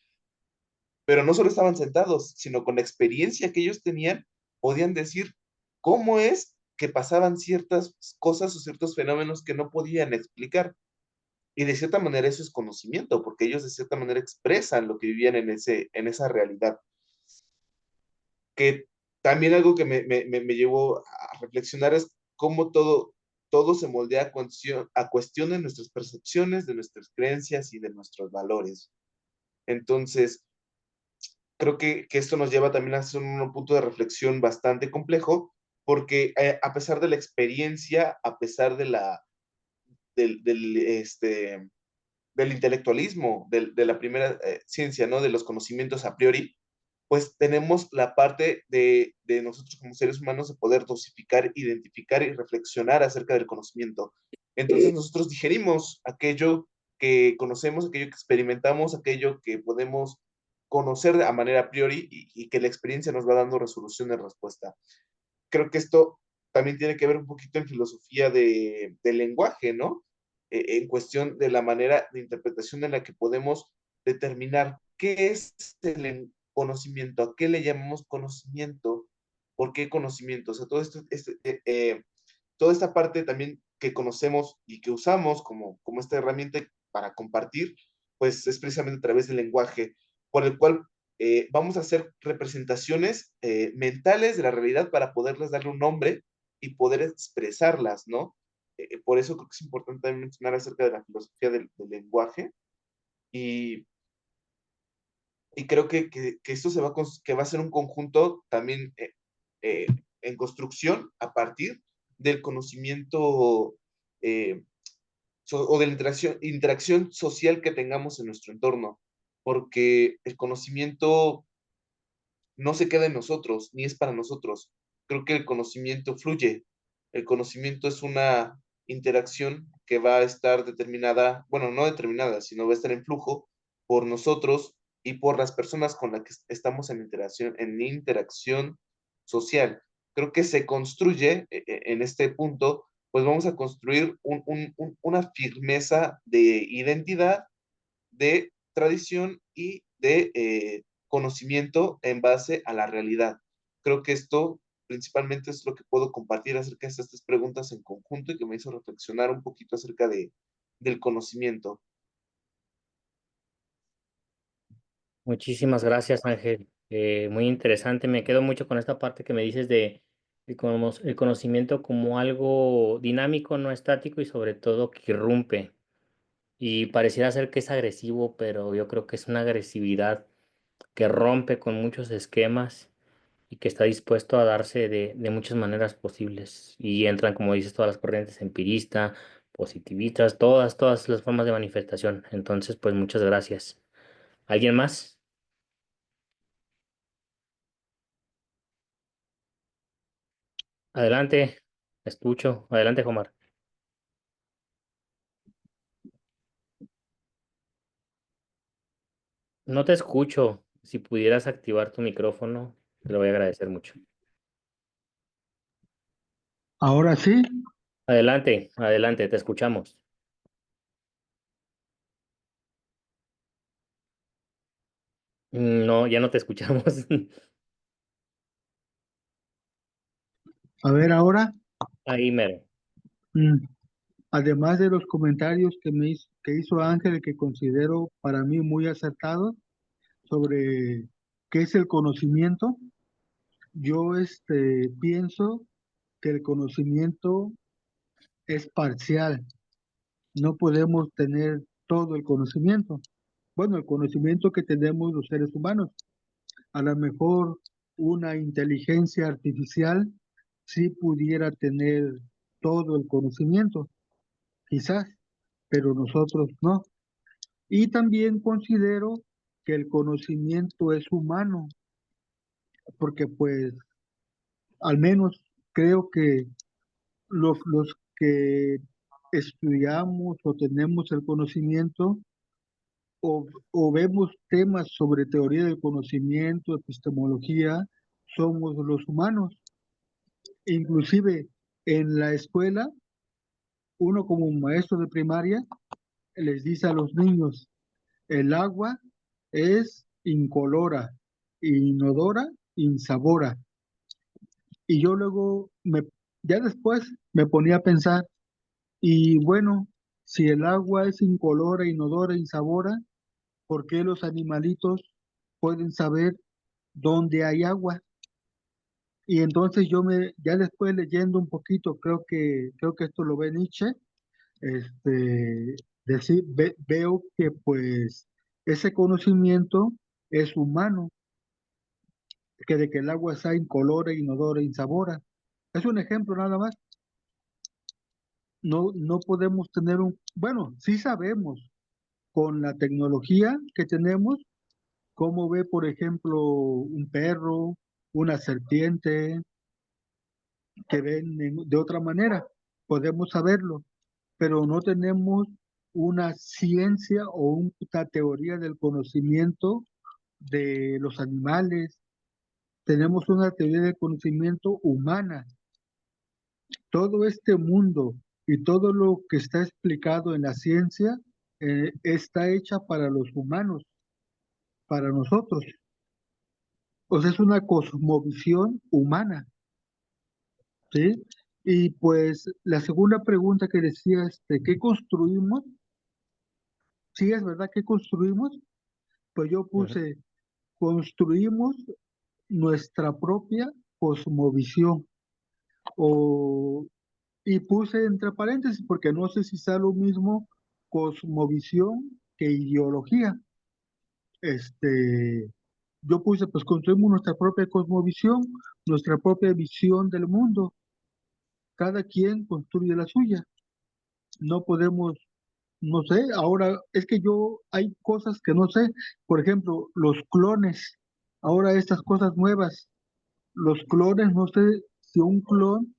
pero no solo estaban sentados, sino con la experiencia que ellos tenían, podían decir cómo es que pasaban ciertas cosas o ciertos fenómenos que no podían explicar. Y de cierta manera eso es conocimiento, porque ellos de cierta manera expresan lo que vivían en esa realidad. Que también algo que me llevó a reflexionar es cómo todo se moldea a cuestión de nuestras percepciones, de nuestras creencias y de nuestros valores. Entonces, creo que esto nos lleva también a hacer un punto de reflexión bastante complejo, porque a pesar de la experiencia, a pesar del del intelectualismo, de la primera ciencia, ¿no? De los conocimientos a priori, pues tenemos la parte de nosotros como seres humanos de poder dosificar, identificar y reflexionar acerca del conocimiento. Entonces nosotros digerimos aquello que conocemos, aquello que experimentamos, aquello que podemos conocer a manera a priori y que la experiencia nos va dando resolución de respuesta. Creo que esto también tiene que ver un poquito en filosofía del lenguaje, ¿no? En cuestión de la manera de interpretación en la que podemos determinar qué es el conocimiento, a qué le llamamos conocimiento, por qué conocimiento. O sea, toda esta parte también que conocemos y que usamos como esta herramienta para compartir, pues es precisamente a través del lenguaje, por el cual vamos a hacer representaciones mentales de la realidad para poderles darle un nombre y poder expresarlas, ¿no? Por eso creo que es importante también mencionar acerca de la filosofía del lenguaje y, y creo que esto que va a ser un conjunto también eh, en construcción a partir del conocimiento eh, o de la interacción social que tengamos en nuestro entorno, porque el conocimiento no se queda en nosotros, ni es para nosotros. Creo que el conocimiento fluye. El conocimiento es una interacción que va a estar determinada, bueno, no determinada, sino va a estar en flujo por nosotros y por las personas con las que estamos en interacción social. Creo que se construye en este punto, pues vamos a construir una firmeza de identidad, de tradición y de conocimiento en base a la realidad. Creo que esto principalmente es lo que puedo compartir acerca de estas preguntas en conjunto y que me hizo reflexionar un poquito acerca del conocimiento. Muchísimas gracias, Ángel. Muy interesante. Me quedo mucho con esta parte que me dices de el conocimiento como algo dinámico, no estático y sobre todo que irrumpe. Y pareciera ser que es agresivo, pero yo creo que es una agresividad que rompe con muchos esquemas y que está dispuesto a darse de muchas maneras posibles. Y entran, como dices, todas las corrientes empirista, positivistas, todas las formas de manifestación. Entonces, pues muchas gracias. ¿Alguien más? Adelante, escucho. Adelante, Omar. No te escucho. Si pudieras activar tu micrófono, te lo voy a agradecer mucho. Ahora sí, Adelante, adelante, te escuchamos. No, ya no te escuchamos. a ver ahora, Ahí mero. mm, además de los comentarios que hizo Ángel, que considero para mí muy acertados sobre qué es el conocimiento, yo pienso que el conocimiento es parcial, no podemos tener todo el conocimiento. Bueno, el conocimiento que tenemos los seres humanos, a lo mejor una inteligencia artificial sí pudiera tener todo el conocimiento, quizás, pero nosotros no. Y también considero que el conocimiento es humano, porque pues al menos creo que los que estudiamos o tenemos el conocimiento o vemos temas sobre teoría del conocimiento, epistemología, somos los humanos. Inclusive en la escuela, uno como maestro de primaria les dice a los niños, el agua es incolora, inodora, insabora. Y yo luego, ya después me ponía a pensar, y bueno, si el agua es incolora, inodora, insabora, ¿por qué los animalitos pueden saber dónde hay agua? Y entonces ya después leyendo un poquito, creo que esto lo ve Nietzsche, veo que pues ese conocimiento es humano, que de que el agua sea incolora, inodora, insabora. Es un ejemplo nada más. No podemos tener bueno, sí sabemos con la tecnología que tenemos, cómo ve, por ejemplo, un perro, una serpiente, que ven de otra manera. Podemos saberlo, pero no tenemos una ciencia o una teoría del conocimiento de los animales. Tenemos una teoría del conocimiento humana. Todo este mundo y todo lo que está explicado en la ciencia está hecha para los humanos, para nosotros. O sea, es una cosmovisión humana, ¿sí? Y pues la segunda pregunta que decía, ¿qué construimos? Sí, es verdad que construimos, pues yo Ujú. puse, construimos nuestra propia cosmovisión. O, y puse entre paréntesis, porque no sé si sea lo mismo cosmovisión que ideología. Yo puse, pues construimos nuestra propia cosmovisión, nuestra propia visión del mundo. Cada quien construye la suya. No podemos, no sé, ahora es que hay cosas que no sé. Por ejemplo, los clones. Ahora estas cosas nuevas, los clones, no sé si un clon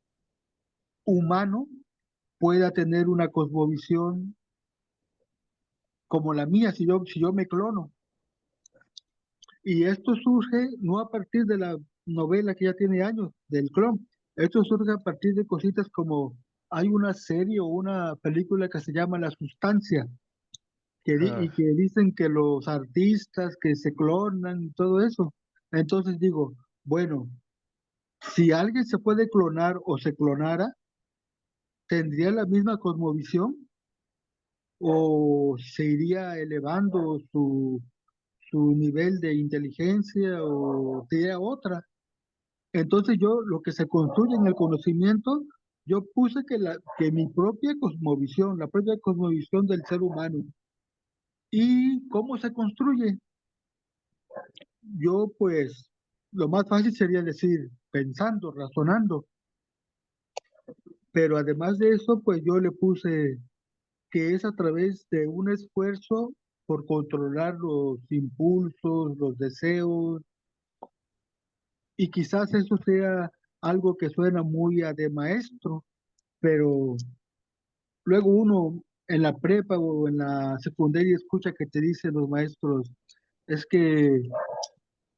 humano pueda tener una cosmovisión como la mía, si yo me clono. Y esto surge no a partir de la novela que ya tiene años, del clon. Esto surge a partir de cositas como hay una serie o una película que se llama La Sustancia, y Ah, que dicen que los artistas que se clonan y todo eso. Entonces digo, bueno, si alguien se puede clonar o se clonara, ¿tendría la misma cosmovisión o se iría elevando su nivel de inteligencia o sería otra? Entonces yo, lo que se construye en el conocimiento, yo puse que mi propia cosmovisión, la propia cosmovisión del ser humano. ¿Y cómo se construye? Yo pues, lo más fácil sería decir, pensando, razonando, pero además de eso, pues yo le puse que es a través de un esfuerzo por controlar los impulsos, los deseos, y quizás eso sea algo que suena muy a de maestro, pero luego uno en la prepa o en la secundaria escucha que te dicen los maestros, es que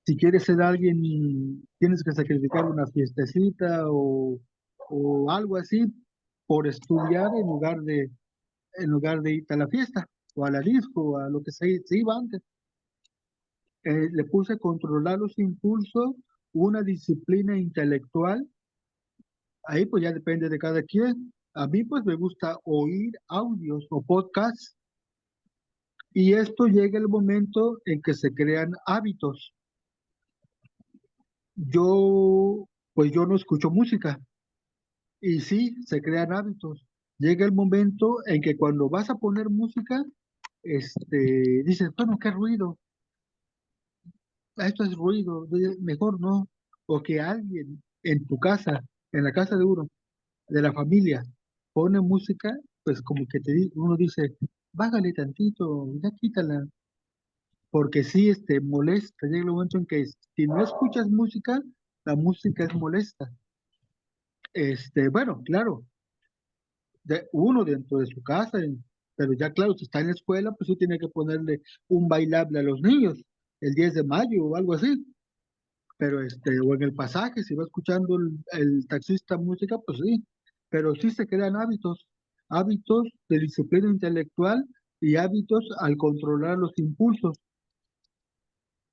si quieres ser alguien, tienes que sacrificar una fiestecita o algo así por estudiar en lugar de irte a la fiesta o a la disco o a lo que se iba antes. Le puse controlar los impulsos, una disciplina intelectual. Ahí pues ya depende de cada quien. A mí pues me gusta oír audios o podcasts y esto llega el momento en que se crean hábitos. Yo no escucho música y sí, se crean hábitos. Llega el momento en que cuando vas a poner música, dices, bueno, qué ruido, esto es ruido, mejor no. O que alguien en tu casa, en la casa de uno, de la familia, pone música, pues como que uno dice, bájale tantito, ya quítala, porque sí, molesta. Llega el momento en que si no escuchas música, la música es molesta. Bueno, claro, uno dentro de su casa, pero ya claro, si está en la escuela, pues sí tiene que ponerle un bailable a los niños, el 10 de mayo o algo así. Pero o en el pasaje, si va escuchando el taxista música, pues sí, pero sí se crean hábitos de disciplina intelectual y hábitos al controlar los impulsos.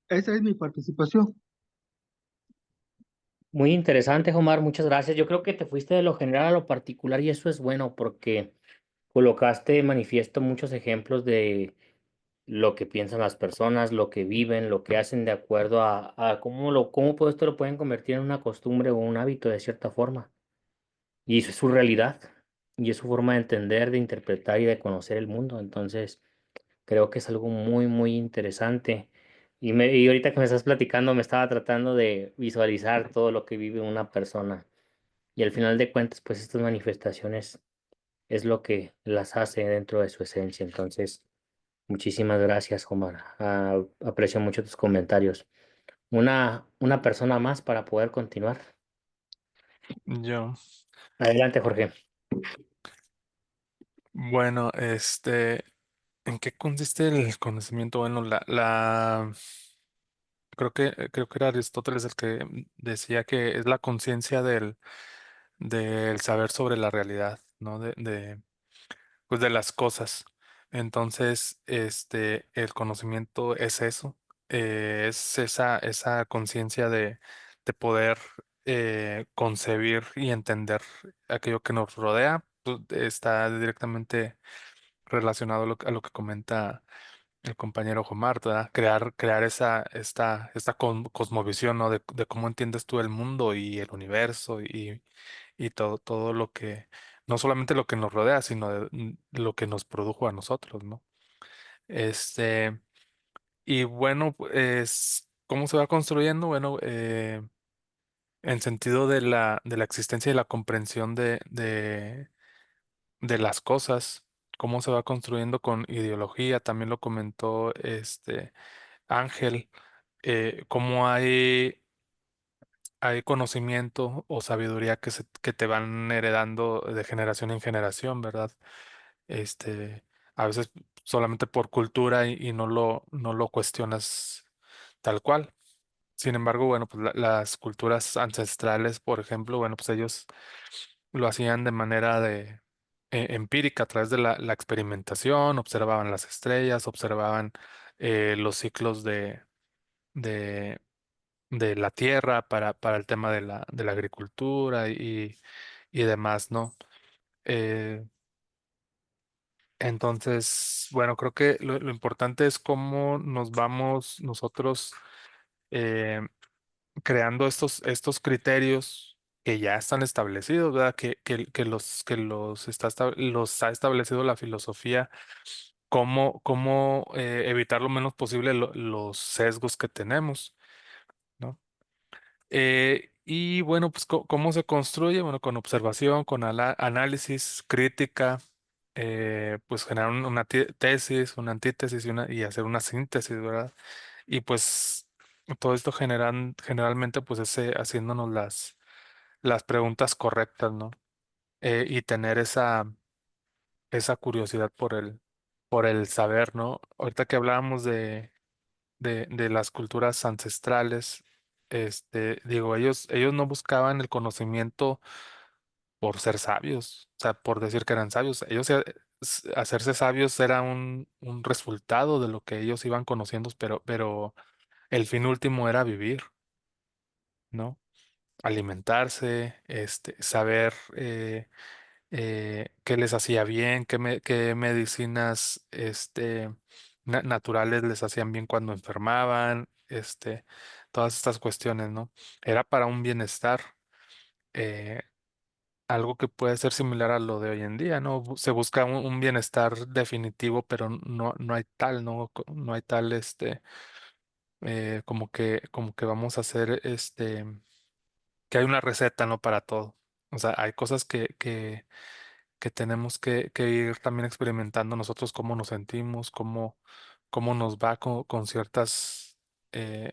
Esa es mi participación. Muy interesante, Omar, muchas gracias. Yo creo que te fuiste de lo general a lo particular y eso es bueno porque colocaste de manifiesto muchos ejemplos de lo que piensan las personas, lo que viven, lo que hacen de acuerdo a cómo pues, esto lo pueden convertir en una costumbre o un hábito de cierta forma. Y eso es su realidad y es su forma de entender, de interpretar y de conocer el mundo. Entonces, creo que es algo muy, muy interesante. Y ahorita que me estás platicando, me estaba tratando de visualizar todo lo que vive una persona. Y al final de cuentas, pues estas manifestaciones es lo que las hace dentro de su esencia. Entonces, muchísimas gracias, Omar. Aprecio mucho tus comentarios. Una persona más para poder continuar. Yo, Adelante, Jorge. bueno, ¿en qué consiste el conocimiento? Bueno, creo que era Aristóteles el que decía que es la conciencia del saber sobre la realidad, ¿no? Pues de las cosas. Entonces, el conocimiento es eso, es esa conciencia de poder concebir y entender aquello que nos rodea. Pues, está directamente relacionado a lo que comenta el compañero Omar, ¿verdad? Crear esta cosmovisión, ¿no? De cómo entiendes tú el mundo y el universo y todo lo que, no solamente lo que nos rodea, sino lo que nos produjo a nosotros, ¿no? Este, y bueno, pues, ¿cómo se va construyendo? Bueno, en sentido de la existencia y la comprensión de las cosas, cómo se va construyendo con ideología, también lo comentó Ángel, cómo hay conocimiento o sabiduría que te van heredando de generación en generación, ¿verdad? A veces solamente por cultura y no lo cuestionas tal cual. Sin embargo, bueno, pues las culturas ancestrales, por ejemplo, bueno, pues ellos lo hacían de manera empírica a través de la experimentación, observaban las estrellas, observaban los ciclos de, de la tierra para el tema de la agricultura y demás, ¿no? Eh, entonces, bueno, creo que lo importante es cómo nos vamos nosotros eh, creando estos criterios que ya están establecidos, ¿verdad? Los ha establecido la filosofía, cómo evitar lo menos posible los sesgos que tenemos, ¿no? Y bueno, pues ¿cómo se construye? Bueno, con observación, con análisis, crítica, pues generar una tesis, una antítesis y hacer una síntesis, ¿verdad? Y pues todo esto generalmente pues haciéndonos las preguntas correctas, ¿no? Y tener esa curiosidad por el saber, ¿no? Ahorita que hablábamos de las culturas ancestrales, digo, ellos no buscaban el conocimiento por ser sabios, o sea, por decir que eran sabios. Hacerse sabios era un resultado de lo que ellos iban conociendo, pero el fin último era vivir, ¿no? Alimentarse, saber qué les hacía bien, qué medicinas naturales les hacían bien cuando enfermaban, todas estas cuestiones, ¿no? Era para un bienestar, eh, algo que puede ser similar a lo de hoy en día, ¿no? Se busca un bienestar definitivo, pero no hay tal, ¿no? No hay tal, como que vamos a hacer, que hay una receta, ¿no? Para todo. O sea, hay cosas que tenemos que ir también experimentando nosotros cómo nos sentimos, cómo nos va eh,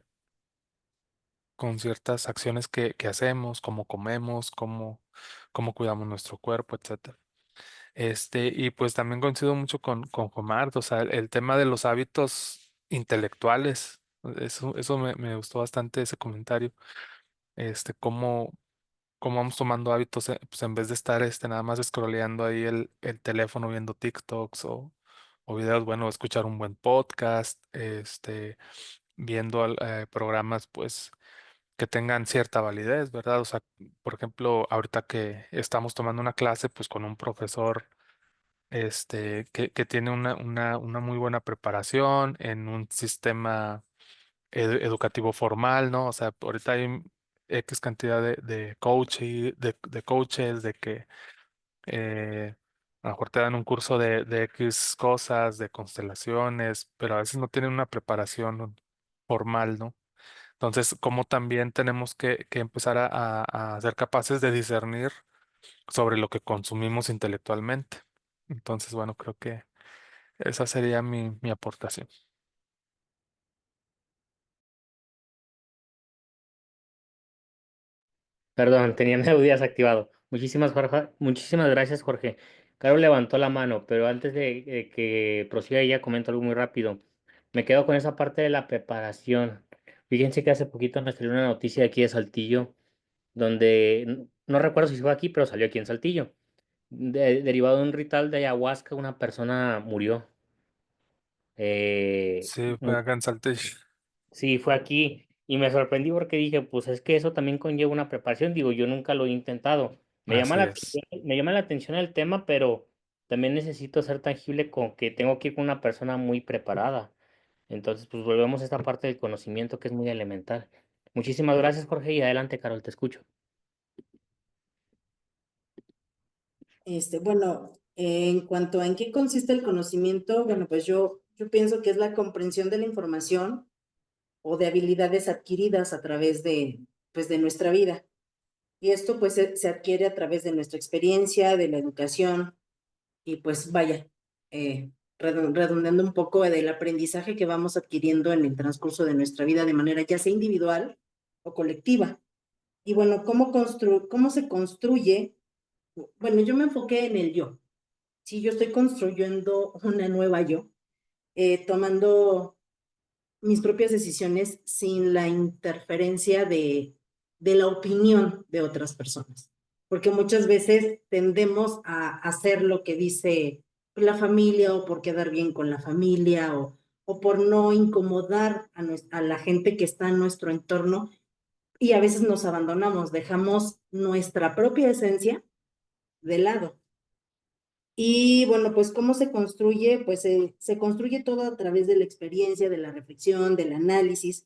con ciertas acciones que hacemos, cómo comemos, cómo cuidamos nuestro cuerpo, etcétera. Y pues también coincido mucho con Omar, o sea, el tema de los hábitos intelectuales, eso me gustó bastante ese comentario, cómo vamos tomando hábitos, pues en vez de estar nada más scrolleando ahí el teléfono viendo TikToks o videos, bueno, escuchar un buen podcast, viendo programas pues que tengan cierta validez, ¿verdad? O sea, por ejemplo, ahorita que estamos tomando una clase pues con un profesor que tiene una muy buena preparación en un sistema educativo formal, ¿no? O sea, ahorita hay X cantidad de coaches, de que a lo mejor te dan un curso de X cosas, de constelaciones, pero a veces no tienen una preparación formal, ¿no? Entonces, como también tenemos que empezar a ser capaces de discernir sobre lo que consumimos intelectualmente. Entonces, bueno, creo que esa sería mi aportación. Perdón, tenía mi audio desactivado. Muchísimas gracias, Jorge. Caro levantó la mano, pero antes de que prosiga ella, comento algo muy rápido. Me quedo con esa parte de la preparación. Fíjense que hace poquito me salió una noticia de aquí de Saltillo, donde no recuerdo si fue aquí, pero salió aquí en Saltillo. Derivado de un ritual de ayahuasca, una persona murió. Eh, Sí, fue acá en Saltillo. Sí, fue aquí y me sorprendí porque dije, pues es que eso también conlleva una preparación. Digo, yo nunca lo he intentado. Así es. Me llama la atención el tema, pero también necesito ser tangible con que tengo que ir con una persona muy preparada. Entonces, pues volvemos a esta parte del conocimiento que es muy elemental. Muchísimas gracias, Jorge, y adelante, Carol, te escucho. Bueno, en cuanto a en qué consiste el conocimiento, bueno, pues yo pienso que es la comprensión de la información o de habilidades adquiridas a través pues, de nuestra vida. Y esto pues se adquiere a través de nuestra experiencia, de la educación y pues vaya, redundando un poco del aprendizaje que vamos adquiriendo en el transcurso de nuestra vida de manera ya sea individual o colectiva. Y bueno, ¿cómo se construye? Bueno, yo me enfoqué en el yo. Si yo estoy construyendo una nueva yo, tomando mis propias decisiones sin la interferencia de la opinión de otras personas. Porque muchas veces tendemos a hacer lo que dice la familia o por quedar bien con la familia o por no incomodar a la gente que está en nuestro entorno y a veces nos abandonamos, dejamos nuestra propia esencia de lado. Y bueno, pues ¿cómo se construye? Pues se construye todo a través de la experiencia, de la reflexión, del análisis,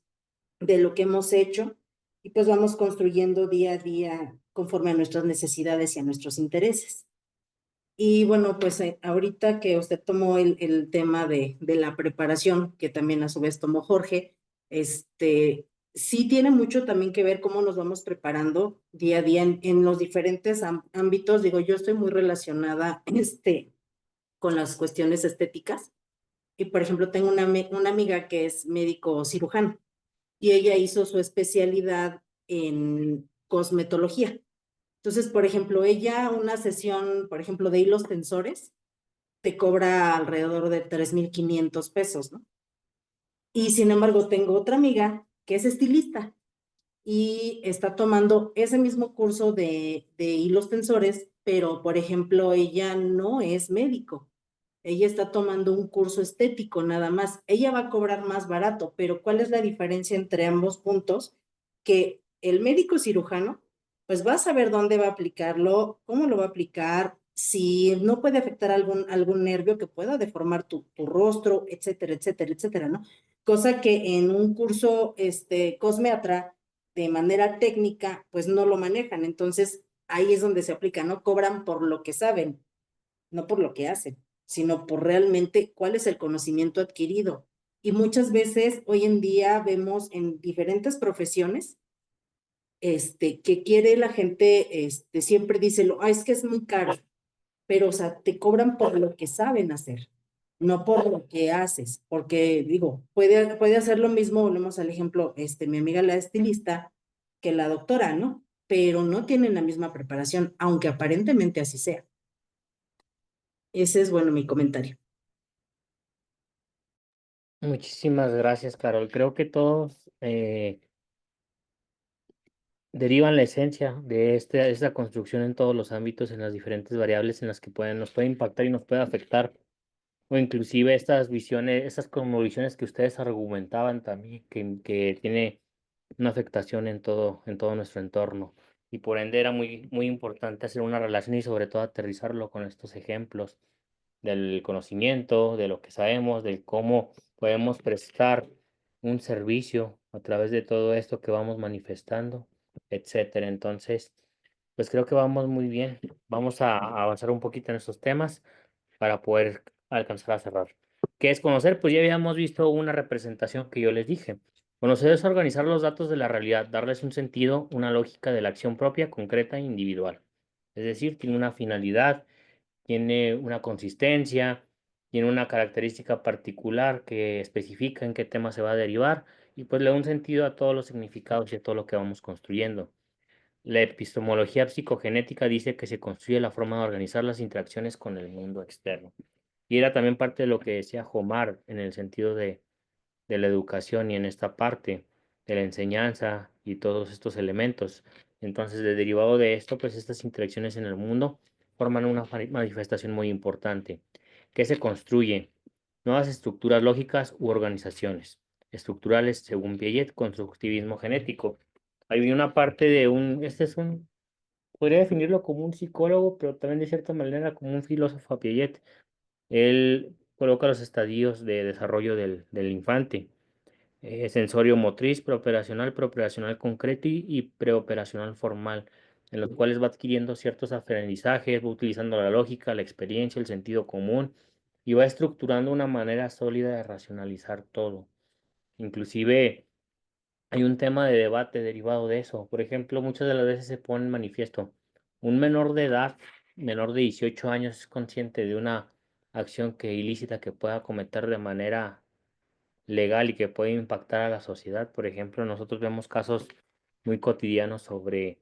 de lo que hemos hecho, y pues vamos construyendo día a día conforme a nuestras necesidades y a nuestros intereses. Y bueno, pues ahorita que usted tomó el tema de la preparación, que también a su vez tomó Jorge, sí tiene mucho también que ver cómo nos vamos preparando día a día en los diferentes ámbitos. Digo, yo estoy muy relacionada con las cuestiones estéticas y, por ejemplo, tengo una amiga que es médico cirujano y ella hizo su especialidad en cosmetología. Entonces, por ejemplo, ella una sesión, por ejemplo, de hilos tensores, te cobra alrededor de 3,500 pesos, ¿no? Y sin embargo, tengo otra amiga que es estilista y está tomando ese mismo curso de hilos tensores, pero por ejemplo, ella no es médico. Ella está tomando un curso estético nada más. Ella va a cobrar más barato, pero ¿cuál es la diferencia entre ambos puntos? Que el médico cirujano, pues va a saber dónde va a aplicarlo, cómo lo va a aplicar, si no puede afectar algún nervio que pueda deformar tu rostro, etcétera, etcétera, etcétera, ¿no? Cosa que en un curso cosmeatra, de manera técnica, pues no lo manejan. Entonces, ahí es donde se aplica, ¿no? Cobran por lo que saben, no por lo que hacen, sino por realmente cuál es el conocimiento adquirido. Y muchas veces hoy en día vemos en diferentes profesiones que quiere la gente, siempre dice, es que es muy caro, pero o sea, te cobran por lo que saben hacer, no por lo que haces, porque digo, puede hacer lo mismo, volvemos al ejemplo, mi amiga la estilista, que la doctora, ¿no? Pero no tienen la misma preparación, aunque aparentemente así sea. Ese es, bueno, mi comentario. Muchísimas gracias, Carol. Creo que todos derivan la esencia de esta construcción en todos los ámbitos, en las diferentes variables en las que nos puede impactar y nos puede afectar, o inclusive estas visiones, estas cosmovisiones que ustedes argumentaban también, que tiene una afectación en todo nuestro entorno. Y por ende era muy, muy importante hacer una relación y sobre todo aterrizarlo con estos ejemplos del conocimiento, de lo que sabemos, de cómo podemos prestar un servicio a través de todo esto que vamos manifestando, etcétera. Entonces, pues creo que vamos muy bien. Vamos a avanzar un poquito en estos temas para poder alcanzar a cerrar. ¿Qué es conocer? Pues ya habíamos visto una representación que yo les dije. Conocer es organizar los datos de la realidad, darles un sentido, una lógica de la acción propia, concreta e individual. Es decir, tiene una finalidad, tiene una consistencia, tiene una característica particular que especifica en qué tema se va a derivar y pues le da un sentido a todos los significados y a todo lo que vamos construyendo. La epistemología psicogenética dice que se construye la forma de organizar las interacciones con el mundo externo. Y era también parte de lo que decía Homar en el sentido de la educación y en esta parte de la enseñanza y todos estos elementos. Entonces, derivado de esto, pues estas interacciones en el mundo forman una manifestación muy importante. ¿Qué se construye? Nuevas estructuras lógicas u organizaciones. Estructurales, según Piaget, constructivismo genético. Hay una parte de podría definirlo como un psicólogo, pero también de cierta manera como un filósofo a Piaget. Él coloca los estadios de desarrollo del infante, sensorio motriz, preoperacional concreto y preoperacional formal, en los cuales va adquiriendo ciertos aprendizajes, va utilizando la lógica, la experiencia, el sentido común y va estructurando una manera sólida de racionalizar todo. Inclusive hay un tema de debate derivado de eso. Por ejemplo, muchas de las veces se pone en manifiesto, un menor de edad, menor de 18 años, es consciente de una acción ilícita que pueda cometer de manera legal y que puede impactar a la sociedad. Por ejemplo, nosotros vemos casos muy cotidianos sobre,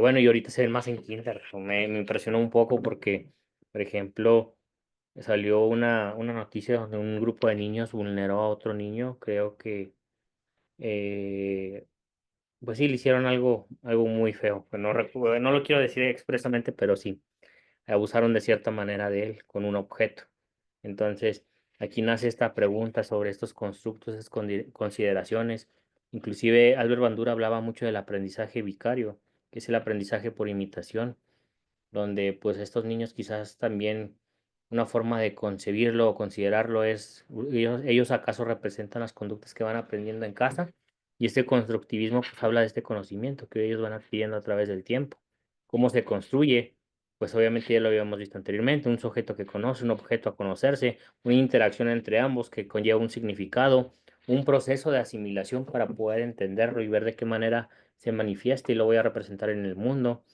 bueno, y ahorita se ven más en kinder. Me impresionó un poco porque, por ejemplo, salió una noticia donde un grupo de niños vulneró a otro niño, creo que, eh, pues sí, le hicieron algo muy feo. Pues no, no lo quiero decir expresamente, pero sí, abusaron de cierta manera de él con un objeto. Entonces, aquí nace esta pregunta sobre estos constructos, estas consideraciones. Inclusive Albert Bandura hablaba mucho del aprendizaje vicario, que es el aprendizaje por imitación, donde pues estos niños quizás también una forma de concebirlo o considerarlo es, ellos acaso representan las conductas que van aprendiendo en casa y este constructivismo pues habla de este conocimiento que ellos van adquiriendo a través del tiempo. ¿Cómo se construye? Pues obviamente ya lo habíamos visto anteriormente, un sujeto que conoce, un objeto a conocerse, una interacción entre ambos que conlleva un significado, un proceso de asimilación para poder entenderlo y ver de qué manera se manifiesta y lo voy a representar en el mundo.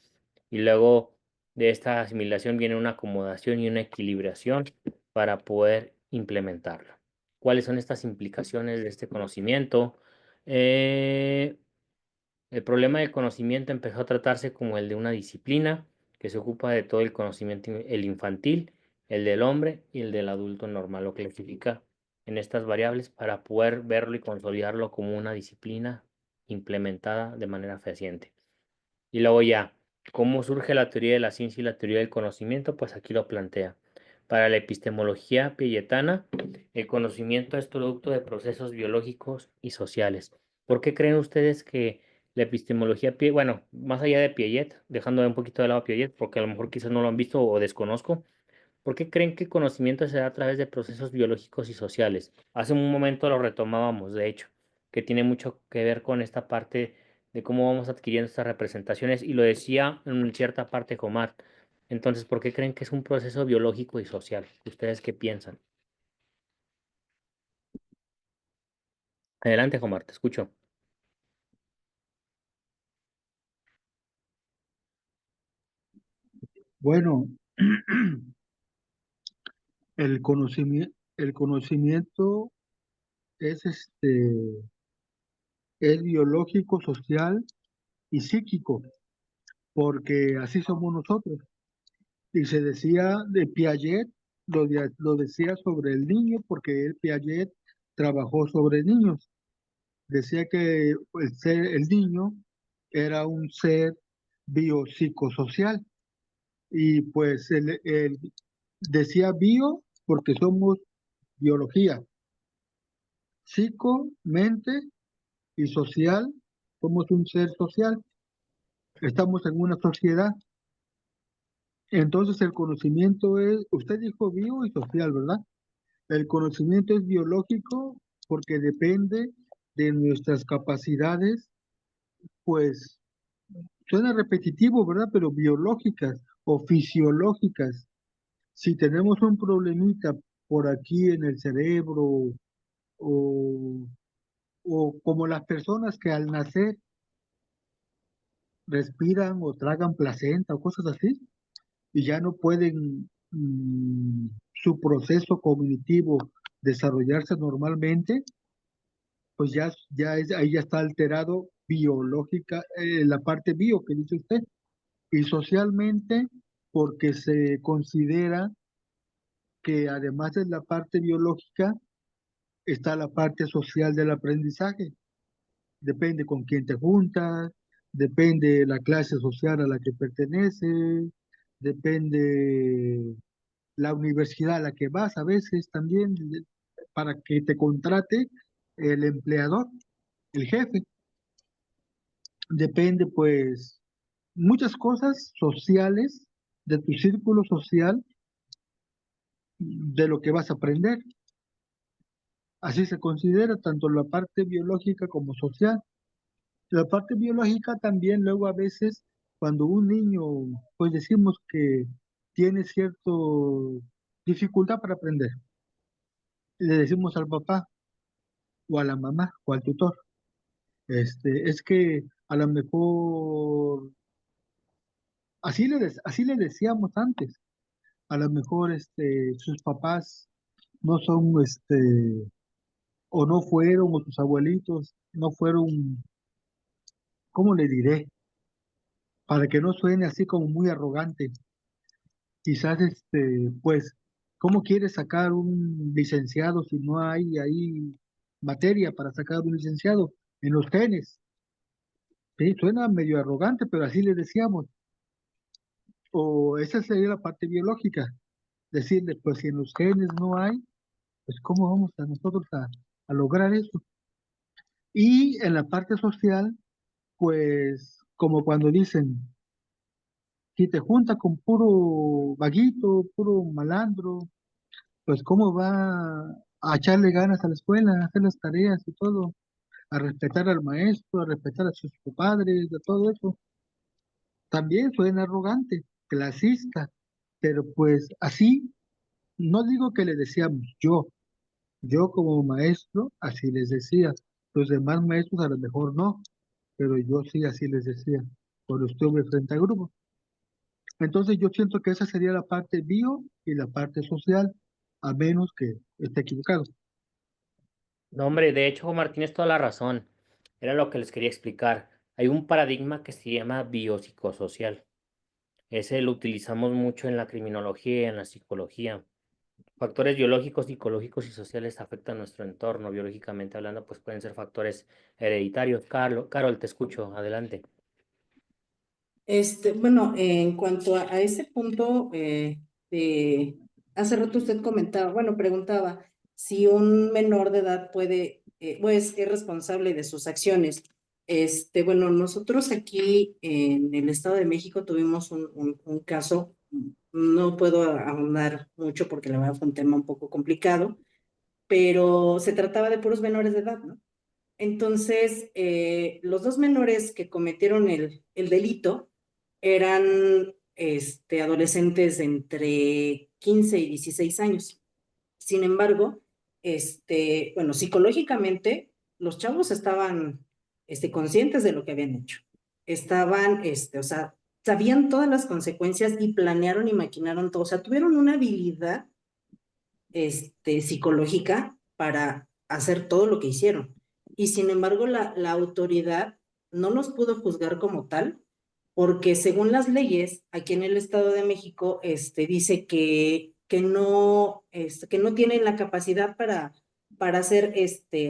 Y luego de esta asimilación viene una acomodación y una equilibración para poder implementarla. ¿Cuáles son estas implicaciones de este conocimiento? Eh, el problema del conocimiento empezó a tratarse como el de una disciplina que se ocupa de todo el conocimiento, el infantil, el del hombre y el del adulto normal, lo clasifica en estas variables para poder verlo y consolidarlo como una disciplina implementada de manera fehaciente. Y luego ya, ¿cómo surge la teoría de la ciencia y la teoría del conocimiento? Pues aquí lo plantea. Para la epistemología piagetana, el conocimiento es producto de procesos biológicos y sociales. ¿Por qué creen ustedes que la epistemología, bueno, más allá de Piaget, dejando un poquito de lado a Piaget, porque a lo mejor quizás no lo han visto o desconozco, ¿por qué creen que el conocimiento se da a través de procesos biológicos y sociales? Hace un momento lo retomábamos, de hecho, que tiene mucho que ver con esta parte de cómo vamos adquiriendo estas representaciones, y lo decía en cierta parte Comar. Entonces, ¿por qué creen que es un proceso biológico y social? ¿Ustedes qué piensan? Adelante, Comar, te escucho. Bueno, el conocimiento es es biológico, social y psíquico, porque así somos nosotros. Y se decía de Piaget, lo decía sobre el niño, porque él, Piaget, trabajó sobre niños. Decía que el niño era un ser biopsicosocial. Y pues él decía bio porque somos biología, psico, mente y social, somos un ser social, estamos en una sociedad. Entonces el conocimiento es, usted dijo bio y social, ¿verdad? El conocimiento es biológico porque depende de nuestras capacidades, pues suena repetitivo, ¿verdad? Pero biológicas o fisiológicas. Si tenemos un problemita por aquí en el cerebro o, o como las personas que al nacer respiran o tragan placenta o cosas así y ya no pueden su proceso cognitivo desarrollarse normalmente, pues ahí ya está alterado biológica, la parte bio que dice usted, y socialmente porque se considera que además de la parte biológica está la parte social del aprendizaje. Depende con quién te juntas, depende la clase social a la que perteneces, depende la universidad a la que vas a veces también para que te contrate el empleador, el jefe. Depende pues muchas cosas sociales de tu círculo social, de lo que vas a aprender. Así se considera tanto la parte biológica como social. La parte biológica también luego a veces cuando un niño, pues decimos que tiene cierta dificultad para aprender, le decimos al papá o a la mamá o al tutor, es que a lo mejor, así le decíamos antes, a lo mejor sus papás no son, o no fueron, o sus abuelitos no fueron, ¿cómo le diré? Para que no suene así como muy arrogante. Quizás, pues, ¿cómo quieres sacar un licenciado si no hay ahí materia para sacar un licenciado en los genes? Sí, suena medio arrogante, pero así le decíamos. O esa sería la parte biológica. Decirle, pues si en los genes no hay, pues ¿cómo vamos a nosotros a lograr eso? Y en la parte social, pues como cuando dicen, si te juntas con puro vaguito, puro malandro, pues cómo va a echarle ganas a la escuela, a hacer las tareas y todo, a respetar al maestro, a respetar a sus padres, de todo eso. También suena arrogante, clasista, pero pues así, no digo que le decíamos yo como maestro, así les decía. Los demás maestros a lo mejor no, pero yo sí así les decía, cuando estuve frente al grupo. Entonces yo siento que esa sería la parte bio y la parte social, a menos que esté equivocado. No, hombre, de hecho, Omar, tienes toda la razón. Era lo que les quería explicar. Hay un paradigma que se llama biopsicosocial. Ese lo utilizamos mucho en la criminología y en la psicología factores biológicos, psicológicos y sociales afectan nuestro entorno. Biológicamente hablando, pues pueden ser factores hereditarios. Carol, te escucho, adelante. Bueno, en cuanto a ese punto, hace rato usted comentaba, bueno, preguntaba si un menor de edad puede, pues, es responsable de sus acciones. Bueno, nosotros aquí en el Estado de México tuvimos un caso, no puedo ahondar mucho porque la verdad fue un tema un poco complicado, pero se trataba de puros menores de edad, ¿no? Entonces, los dos menores que cometieron el delito eran adolescentes de entre 15 y 16 años. Sin embargo, bueno, psicológicamente, los chavos estaban conscientes de lo que habían hecho. Estaban, o sea, sabían todas las consecuencias y planearon y maquinaron todo. O sea, tuvieron una habilidad psicológica para hacer todo lo que hicieron. Y sin embargo, la autoridad no los pudo juzgar como tal, porque según las leyes, aquí en el Estado de México, dice que no tienen la capacidad para ser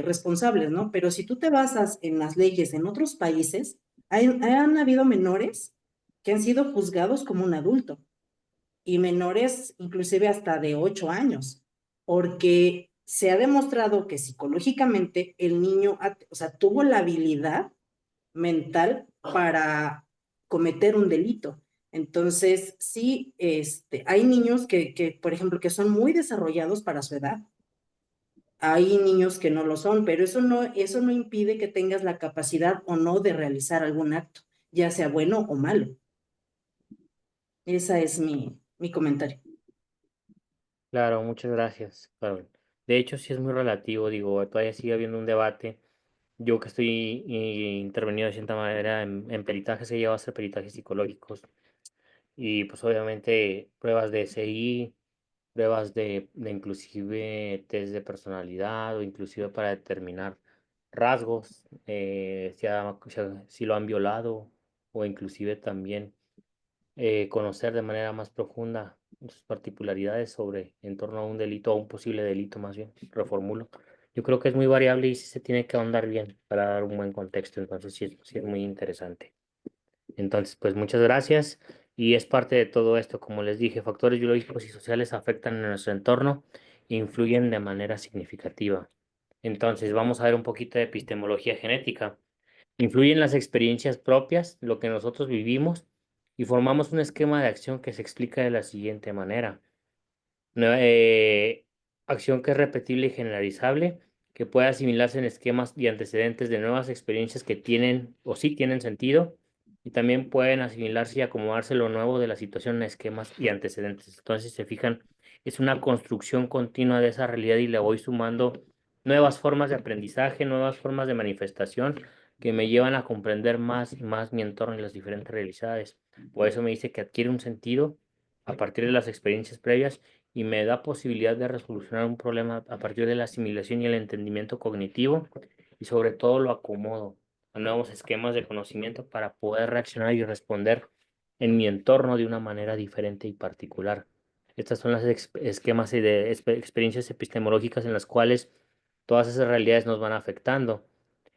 responsables, ¿no? Pero si tú te basas en las leyes en otros países, han habido menores que han sido juzgados como un adulto y menores inclusive hasta de 8 años, porque se ha demostrado que psicológicamente el niño, o sea, tuvo la habilidad mental para cometer un delito. Entonces, sí, hay niños por ejemplo, que son muy desarrollados para su edad. Hay niños que no lo son, pero eso no impide que tengas la capacidad o no de realizar algún acto, ya sea bueno o malo. Ese es mi comentario. Claro, muchas gracias, Carol. De hecho, sí es muy relativo, digo, todavía sigue habiendo un debate. Yo que estoy intervenido de cierta manera en peritajes, he llevado a hacer peritajes psicológicos y pues obviamente pruebas de SI, pruebas de inclusive test de personalidad o inclusive para determinar rasgos, si lo han violado o inclusive también conocer de manera más profunda sus particularidades sobre en torno a un delito o un posible delito más bien, reformulo. Yo creo que es muy variable y sí se tiene que ahondar bien para dar un buen contexto, entonces sí es muy interesante. Entonces, pues muchas gracias y es parte de todo esto, como les dije, factores biológicos y sociales afectan a nuestro entorno e influyen de manera significativa. Entonces, vamos a ver un poquito de epistemología genética. Influyen las experiencias propias, lo que nosotros vivimos, y formamos un esquema de acción que se explica de la siguiente manera. Acción que es repetible y generalizable, que puede asimilarse en esquemas y antecedentes de nuevas experiencias que tienen o sí tienen sentido, y también pueden asimilarse y acomodarse lo nuevo de la situación en esquemas y antecedentes. Entonces, si se fijan, es una construcción continua de esa realidad y le voy sumando nuevas formas de aprendizaje, nuevas formas de manifestación que me llevan a comprender más y más mi entorno y las diferentes realidades. Por eso me dice que adquiere un sentido a partir de las experiencias previas y me da posibilidad de resolucionar un problema a partir de la asimilación y el entendimiento cognitivo y sobre todo lo acomodo a nuevos esquemas de conocimiento para poder reaccionar y responder en mi entorno de una manera diferente y particular. Estas son las esquemas de experiencias epistemológicas en las cuales todas esas realidades nos van afectando.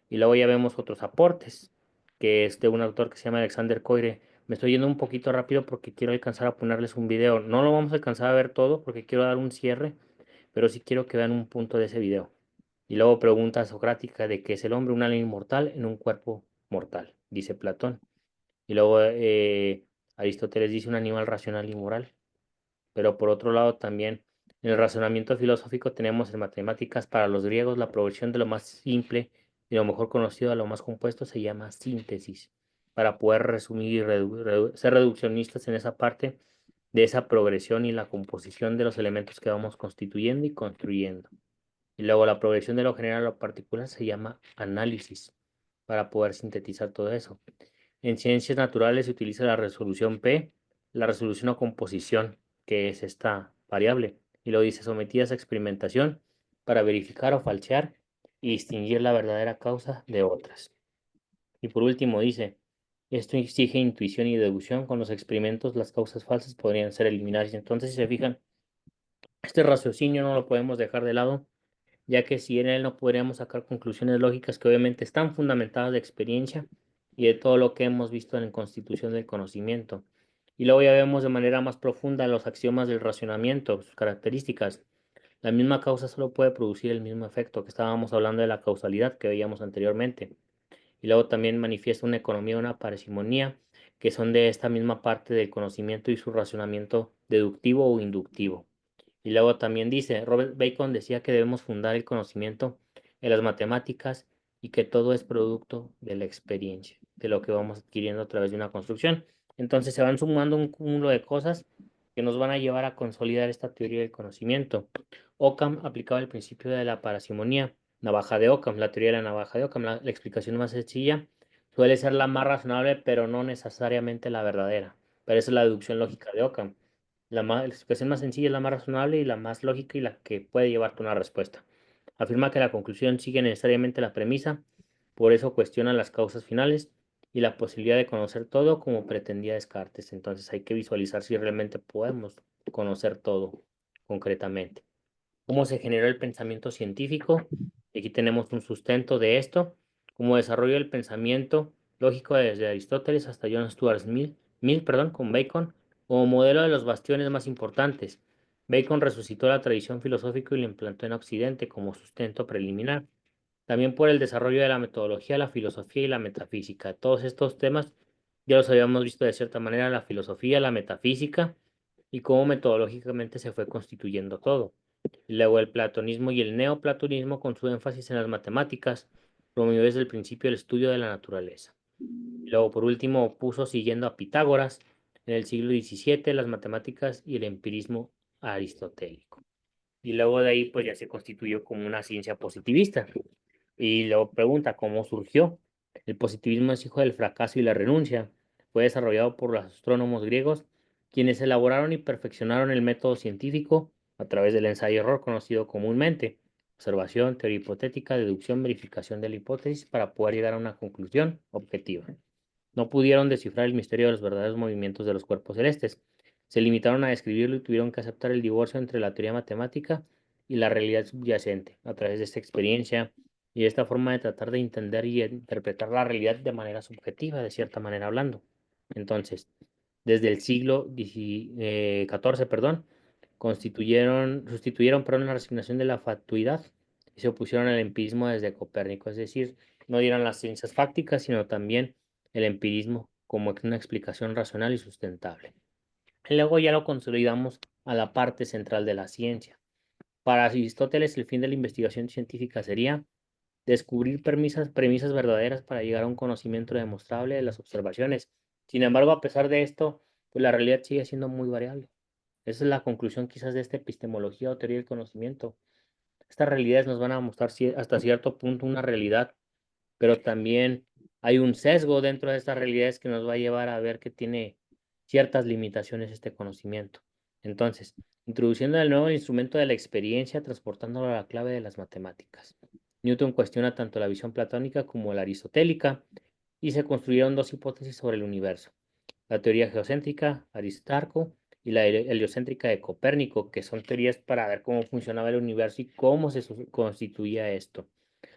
Y luego ya vemos otros aportes, que es de un autor que se llama Alexander Coire. Me estoy yendo un poquito rápido porque quiero alcanzar a ponerles un video. No lo vamos a alcanzar a ver todo porque quiero dar un cierre, pero sí quiero que vean un punto de ese video. Y luego pregunta socrática de qué es el hombre, un alma inmortal en un cuerpo mortal, dice Platón. Y luego Aristóteles dice un animal racional y moral. Pero por otro lado también en el razonamiento filosófico tenemos en matemáticas para los griegos la progresión de lo más simple y lo mejor conocido a lo más compuesto se llama síntesis, para poder resumir y ser reduccionistas en esa parte de esa progresión y la composición de los elementos que vamos constituyendo y construyendo. Y luego la progresión de lo general a lo particular se llama análisis, para poder sintetizar todo eso. En ciencias naturales se utiliza la resolución P, la resolución o composición, que es esta variable, y lo dice sometidas a experimentación para verificar o falsear y distinguir la verdadera causa de otras. Y por último dice, esto exige intuición y deducción. Con los experimentos las causas falsas podrían ser eliminadas. Entonces, si se fijan, Este raciocinio no lo podemos dejar de lado, ya que si en él no podríamos sacar conclusiones lógicas que obviamente están fundamentadas de experiencia y de todo lo que hemos visto en la constitución del conocimiento. Y luego ya vemos de manera más profunda los axiomas del racionamiento, sus características. La misma causa solo puede producir el mismo efecto, que estábamos hablando de la causalidad que veíamos anteriormente. Y luego también manifiesta una economía, una parsimonía, que son de esta misma parte del conocimiento y su racionamiento deductivo o inductivo. Y luego también dice, Robert Bacon decía que debemos fundar el conocimiento en las matemáticas y que todo es producto de la experiencia, de lo que vamos adquiriendo a través de una construcción. Entonces se van sumando un cúmulo de cosas que nos van a llevar a consolidar esta teoría del conocimiento. Occam aplicaba el principio de la parsimonía, navaja de Occam, la teoría de la navaja de Occam, la explicación más sencilla suele ser la más razonable, pero no necesariamente la verdadera. Pero esa es la deducción lógica de Occam. La explicación más sencilla es la más razonable y la más lógica y la que puede llevarte a una respuesta. Afirma que la conclusión sigue necesariamente la premisa, por eso cuestiona las causas finales y la posibilidad de conocer todo como pretendía Descartes. Entonces hay que visualizar si realmente podemos conocer todo concretamente. ¿Cómo se generó el pensamiento científico? Aquí tenemos un sustento de esto. Cómo desarrolló el pensamiento lógico desde Aristóteles hasta John Stuart Mill, con Bacon, como modelo de los bastiones más importantes. Bacon resucitó la tradición filosófica y la implantó en Occidente como sustento preliminar. También por el desarrollo de la metodología, la filosofía y la metafísica. Todos estos temas ya los habíamos visto de cierta manera, la filosofía, la metafísica y cómo metodológicamente se fue constituyendo todo. Luego el platonismo y el neoplatonismo, con su énfasis en las matemáticas, promovió desde el principio el estudio de la naturaleza. Luego, por último, puso siguiendo a Pitágoras en el siglo XVII las matemáticas y el empirismo aristotélico. Y luego de ahí, pues ya se constituyó como una ciencia positivista. Y luego pregunta, ¿cómo surgió? El positivismo es hijo del fracaso y la renuncia. Fue desarrollado por los astrónomos griegos, quienes elaboraron y perfeccionaron el método científico a través del ensayo-error conocido comúnmente. Observación, teoría hipotética, deducción, verificación de la hipótesis para poder llegar a una conclusión objetiva. No pudieron descifrar el misterio de los verdaderos movimientos de los cuerpos celestes. Se limitaron a describirlo y tuvieron que aceptar el divorcio entre la teoría matemática y la realidad subyacente a través de esta experiencia y esta forma de tratar de entender y interpretar la realidad de manera subjetiva, de cierta manera hablando. Entonces, desde el siglo XIV, sustituyeron la resignación de la fatuidad y se opusieron al empirismo desde Copérnico, es decir, no dieron las ciencias fácticas, sino también el empirismo como una explicación racional y sustentable. Y luego ya lo consolidamos a la parte central de la ciencia. Para Aristóteles, el fin de la investigación científica sería descubrir premisas verdaderas para llegar a un conocimiento demostrable de las observaciones. Sin embargo, a pesar de esto, pues la realidad sigue siendo muy variable. Esa es la conclusión quizás de esta epistemología o teoría del conocimiento. Estas realidades nos van a mostrar hasta cierto punto una realidad, pero también hay un sesgo dentro de estas realidades que nos va a llevar a ver que tiene ciertas limitaciones este conocimiento. Entonces, introduciendo de nuevo el instrumento de la experiencia, transportándolo a la clave de las matemáticas. Newton cuestiona tanto la visión platónica como la aristotélica y se construyeron dos hipótesis sobre el universo. La teoría geocéntrica, Aristarco, y la heliocéntrica de Copérnico, que son teorías para ver cómo funcionaba el universo y cómo se constituía esto.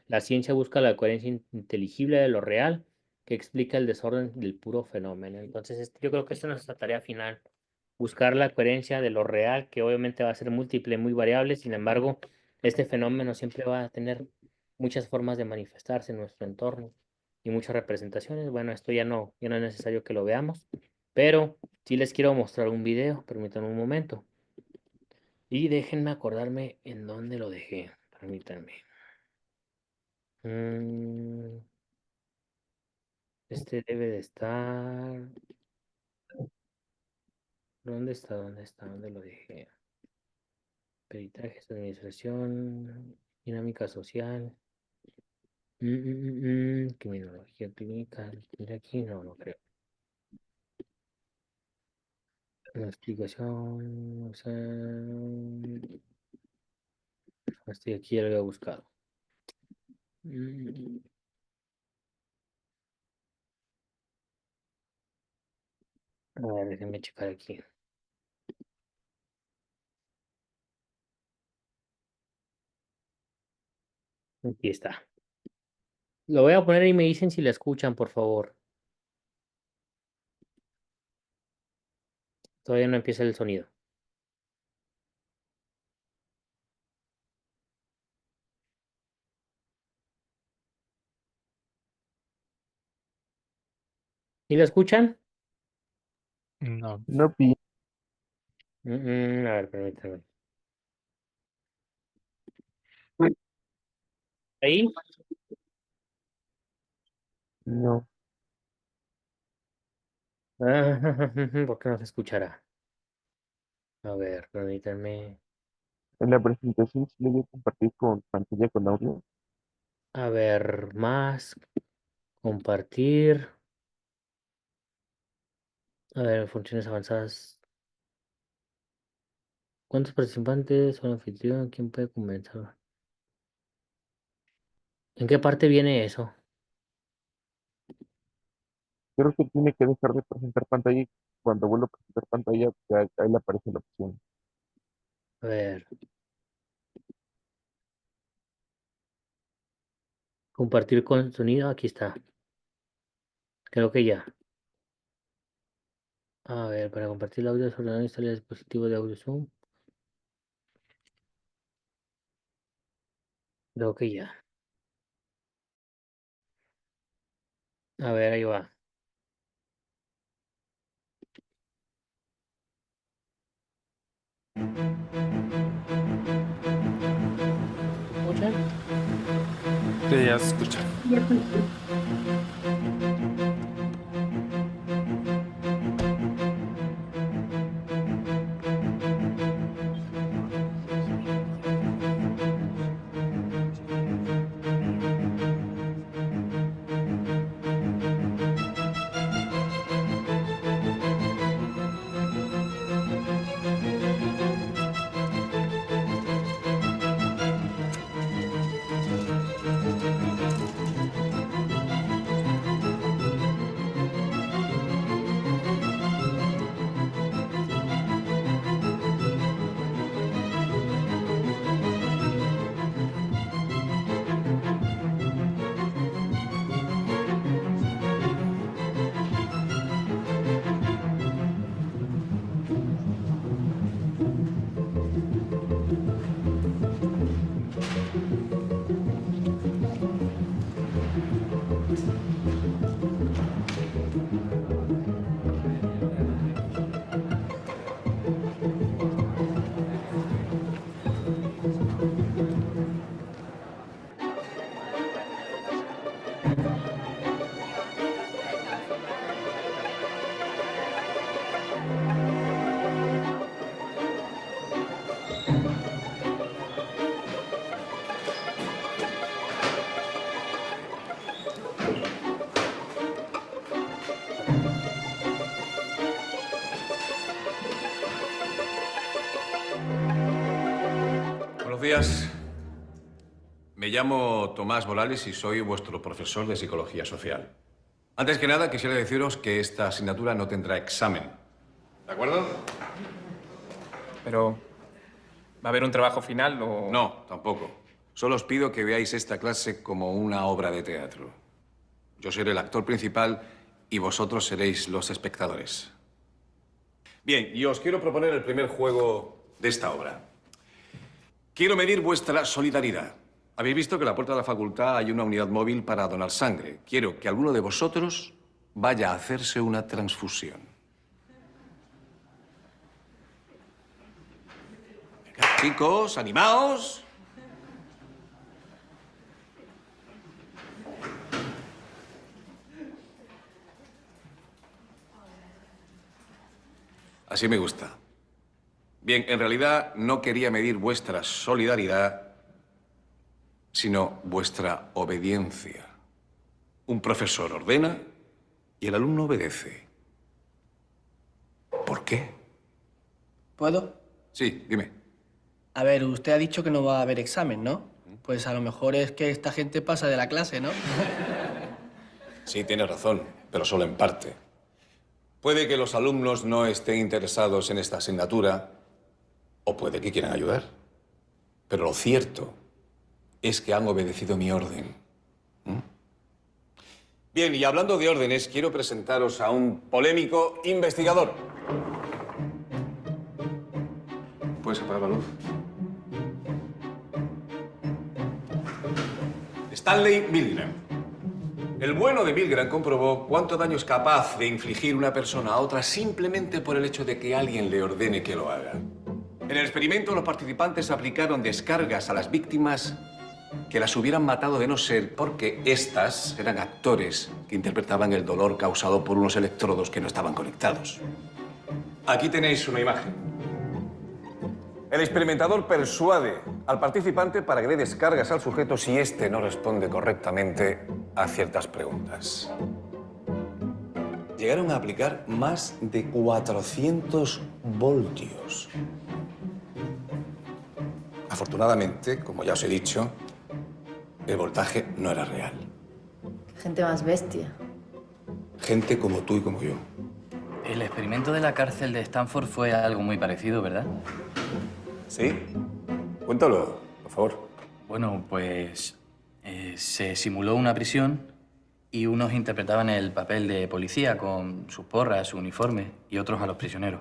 La ciencia busca la coherencia inteligible de lo real, que explica el desorden del puro fenómeno. Entonces, yo creo que esta es nuestra tarea final, buscar la coherencia de lo real, que obviamente va a ser múltiple, muy variable. Sin embargo, este fenómeno siempre va a tener muchas formas de manifestarse en nuestro entorno y muchas representaciones. Bueno, esto ya no es necesario que lo veamos, pero sí les quiero mostrar un video, permítanme un momento. Y déjenme acordarme en dónde lo dejé, permítanme. Este debe de estar. ¿Dónde está? ¿Dónde está? ¿Dónde lo dejé? Peritajes de administración, dinámica social, criminología clínica. Mira aquí, no, no creo. La explicación, o sea, este aquí ya lo había buscado. A ver, déjenme checar aquí. Aquí está. Lo voy a poner y me dicen si la escuchan, por favor. Todavía no empieza el sonido. ¿Y la escuchan? No. No, pi. A ver, permítanme. ¿Ahí? No. ¿Por qué no se escuchará? A ver, permítanme. En la presentación sí le dio compartir con pantalla con audio. A ver, más. Compartir. A ver, funciones avanzadas. ¿Cuántos participantes son anfitrión? ¿Quién puede comenzar? ¿En qué parte viene eso? Creo que tiene que dejar de presentar pantalla y cuando vuelva a presentar pantalla, ya ahí le aparece la opción. A ver. Compartir con sonido. Aquí está. Creo que ya. A ver, para compartir el audio, sobre instalar el dispositivo de audio Zoom. Creo que ya. A ver, ahí va. ¿Escuchan? Sí, ya se escucha. Buenos días. Me llamo Tomás Morales y soy vuestro profesor de Psicología Social. Antes que nada, quisiera deciros que esta asignatura no tendrá examen. ¿De acuerdo? Pero, ¿va a haber un trabajo final o...? No, tampoco. Solo os pido que veáis esta clase como una obra de teatro. Yo seré el actor principal y vosotros seréis los espectadores. Bien, y os quiero proponer el primer juego de esta obra. Quiero medir vuestra solidaridad. Habéis visto que en la puerta de la facultad hay una unidad móvil para donar sangre. Quiero que alguno de vosotros vaya a hacerse una transfusión. Venga, chicos, animaos. Así me gusta. Bien, en realidad no quería medir vuestra solidaridad, sino vuestra obediencia. Un profesor ordena y el alumno obedece. ¿Por qué? ¿Puedo? Sí, dime. A ver, usted ha dicho que no va a haber examen, ¿no? Pues a lo mejor es que esta gente pasa de la clase, ¿no? Sí, tienes razón, pero solo en parte. Puede que los alumnos no estén interesados en esta asignatura, o puede que quieran ayudar. Pero lo cierto es que han obedecido mi orden. ¿Mm? Bien, y hablando de órdenes, quiero presentaros a un polémico investigador. ¿Puedes apagar la luz? Stanley Milgram. El bueno de Milgram comprobó cuánto daño es capaz de infligir una persona a otra simplemente por el hecho de que alguien le ordene que lo haga. En el experimento, los participantes aplicaron descargas a las víctimas que las hubieran matado de no ser porque éstas eran actores que interpretaban el dolor causado por unos electrodos que no estaban conectados. Aquí tenéis una imagen. El experimentador persuade al participante para que dé descargas al sujeto si éste no responde correctamente a ciertas preguntas. Llegaron a aplicar más de 400 voltios. Afortunadamente, como ya os he dicho, el voltaje no era real. Gente más bestia. Gente como tú y como yo. El experimento de la cárcel de Stanford fue algo muy parecido, ¿verdad? ¿Sí? Cuéntalo, por favor. Bueno, pues se simuló una prisión y unos interpretaban el papel de policía con sus porras, su uniforme, y otros a los prisioneros.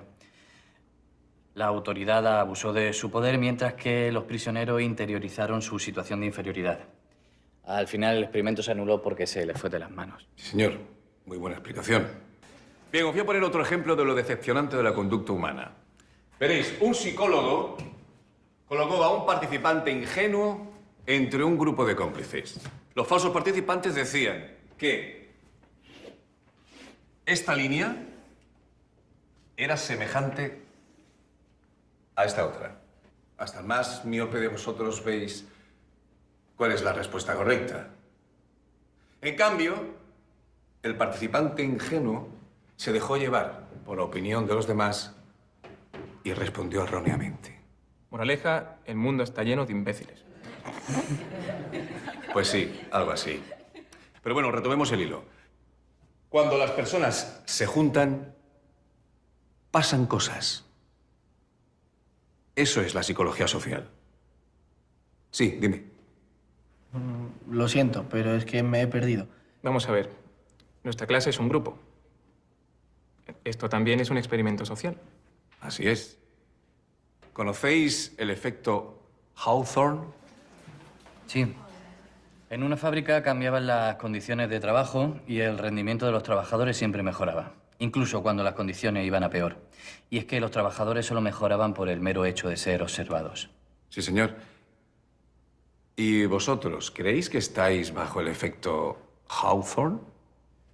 La autoridad abusó de su poder mientras que los prisioneros interiorizaron su situación de inferioridad. Al final el experimento se anuló porque se les fue de las manos. Sí, señor. Muy buena explicación. Bien, os voy a poner otro ejemplo de lo decepcionante de la conducta humana. Veréis, un psicólogo colocó a un participante ingenuo entre un grupo de cómplices. Los falsos participantes decían que esta línea era semejante a esta otra. Hasta el más miope de vosotros veis cuál es la respuesta correcta. En cambio, el participante ingenuo se dejó llevar por la opinión de los demás y respondió erróneamente. Moraleja, el mundo está lleno de imbéciles. Pues sí, algo así. Pero bueno, retomemos el hilo. Cuando las personas se juntan, pasan cosas. Eso es la psicología social. Sí, dime. Lo siento, pero es que me he perdido. Vamos a ver. Nuestra clase es un grupo. Esto también es un experimento social. Así es. ¿Conocéis el efecto Hawthorne? Sí. En una fábrica cambiaban las condiciones de trabajo y el rendimiento de los trabajadores siempre mejoraba, incluso cuando las condiciones iban a peor. Y es que los trabajadores solo mejoraban por el mero hecho de ser observados. Sí, señor. ¿Y vosotros creéis que estáis bajo el efecto Hawthorne?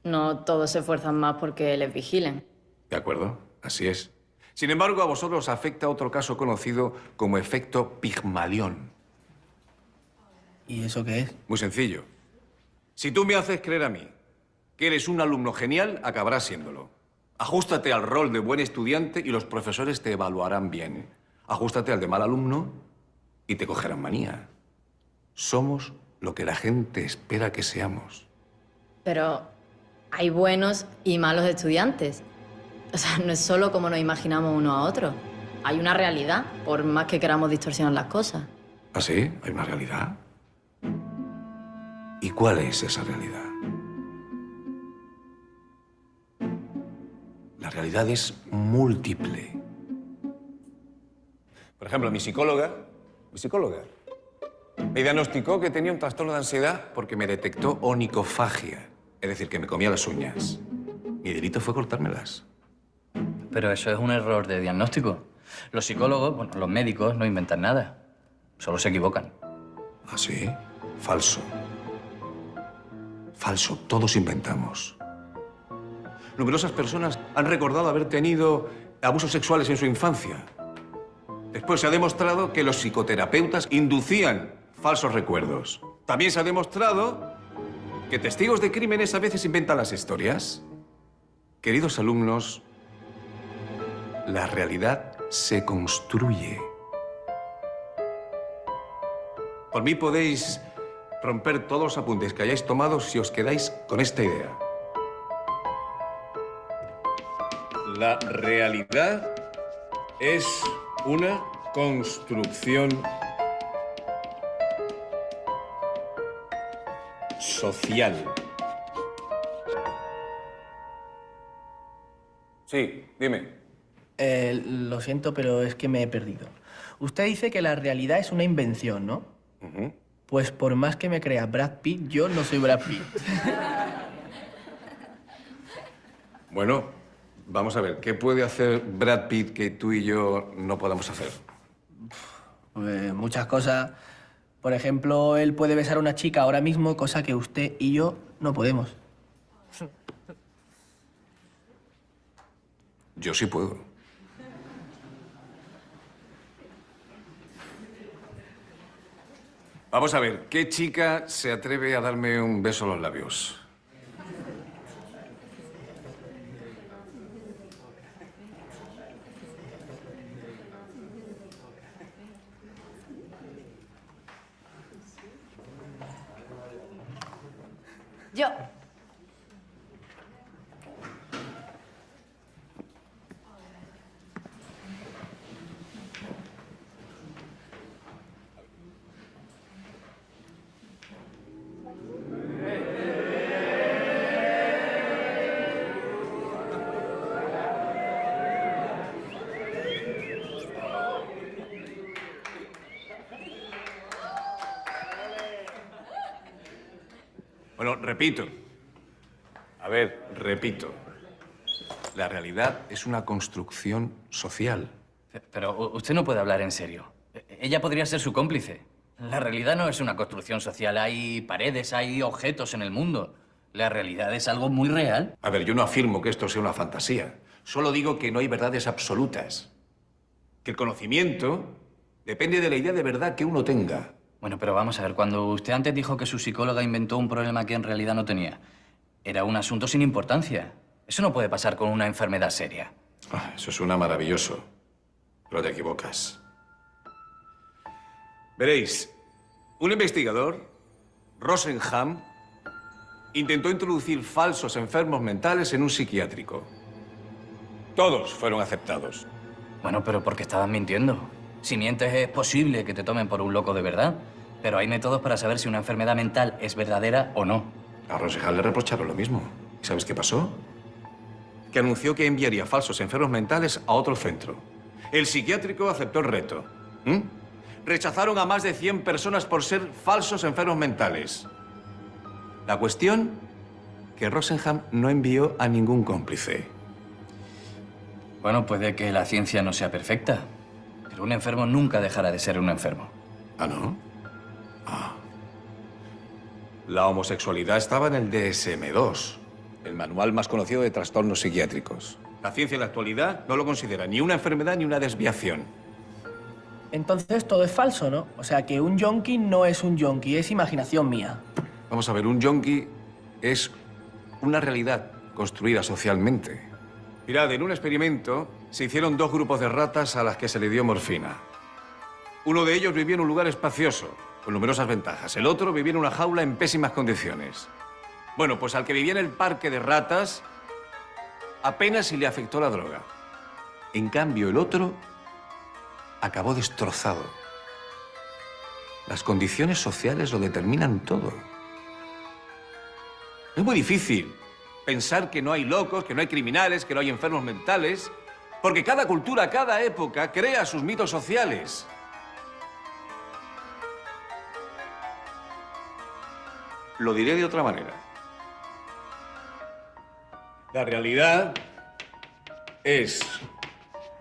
No todos se esfuerzan más porque les vigilen. De acuerdo, así es. Sin embargo, a vosotros os afecta otro caso conocido como efecto Pigmalión. ¿Y eso qué es? Muy sencillo. Si tú me haces creer a mí que eres un alumno genial, acabarás siéndolo. Ajústate al rol de buen estudiante y los profesores te evaluarán bien. Ajústate al de mal alumno y te cogerán manía. Somos lo que la gente espera que seamos. Pero hay buenos y malos estudiantes. O sea, no es solo como nos imaginamos uno a otro. Hay una realidad, por más que queramos distorsionar las cosas. ¿Ah, sí? ¿Hay una realidad? ¿Y cuál es esa realidad? La realidad es múltiple. Por ejemplo, mi psicóloga me diagnosticó que tenía un trastorno de ansiedad porque me detectó onicofagia, es decir, que me comía las uñas. Mi delito fue cortármelas. Pero eso es un error de diagnóstico. Los psicólogos, bueno, los médicos no inventan nada. Solo se equivocan. ¿Ah, sí? Falso. Falso. Todos inventamos. Numerosas personas han recordado haber tenido abusos sexuales en su infancia. Después se ha demostrado que los psicoterapeutas inducían falsos recuerdos. También se ha demostrado que testigos de crímenes a veces inventan las historias. Queridos alumnos, la realidad se construye. Por mí podéis romper todos los apuntes que hayáis tomado si os quedáis con esta idea. La realidad es una construcción social. Sí, dime. Lo siento, pero es que me he perdido. Usted dice que la realidad es una invención, ¿no? Ujú. Pues por más que me crea Brad Pitt, yo no soy Brad Pitt. Bueno, vamos a ver, ¿qué puede hacer Brad Pitt que tú y yo no podamos hacer? Muchas cosas. Por ejemplo, él puede besar a una chica ahora mismo, cosa que usted y yo no podemos. Yo sí puedo. Vamos a ver, ¿qué chica se atreve a darme un beso en los labios? Yo. Bueno, repito. A ver, repito. La realidad es una construcción social. Pero usted no puede hablar en serio. Ella podría ser su cómplice. La realidad no es una construcción social. Hay paredes, hay objetos en el mundo. La realidad es algo muy real. A ver, yo no afirmo que esto sea una fantasía. Solo digo que no hay verdades absolutas. Que el conocimiento depende de la idea de verdad que uno tenga. Bueno, pero vamos a ver, cuando usted antes dijo que su psicóloga inventó un problema que en realidad no tenía, era un asunto sin importancia. Eso no puede pasar con una enfermedad seria. Eso suena maravilloso, pero te equivocas. Veréis, un investigador, Rosenham, intentó introducir falsos enfermos mentales en un psiquiátrico. Todos fueron aceptados. Bueno, pero porque estaban mintiendo. Si mientes es posible que te tomen por un loco de verdad, pero hay métodos para saber si una enfermedad mental es verdadera o no. A Rosenham le reprocharon lo mismo. ¿Y sabes qué pasó? Que anunció que enviaría falsos enfermos mentales a otro centro. El psiquiátrico aceptó el reto. Rechazaron a más de 100 personas por ser falsos enfermos mentales. La cuestión, que Rosenham no envió a ningún cómplice. Bueno, puede que la ciencia no sea perfecta, pero un enfermo nunca dejará de ser un enfermo. ¿Ah, no? La homosexualidad estaba en el DSM-2, el manual más conocido de trastornos psiquiátricos. La ciencia en la actualidad no lo considera ni una enfermedad ni una desviación. Entonces todo es falso, ¿no? O sea que un yonki no es un yonki, es imaginación mía. Vamos a ver, un yonki es una realidad construida socialmente. Mirad, en un experimento se hicieron 2 grupos de ratas a las que se le dio morfina. Uno de ellos vivía en un lugar espacioso, con numerosas ventajas. El otro vivía en una jaula en pésimas condiciones. Bueno, pues al que vivía en el parque de ratas, apenas si le afectó la droga. En cambio, el otro acabó destrozado. Las condiciones sociales lo determinan todo. Es muy difícil pensar que no hay locos, que no hay criminales, que no hay enfermos mentales, porque cada cultura, cada época crea sus mitos sociales. Lo diré de otra manera. La realidad es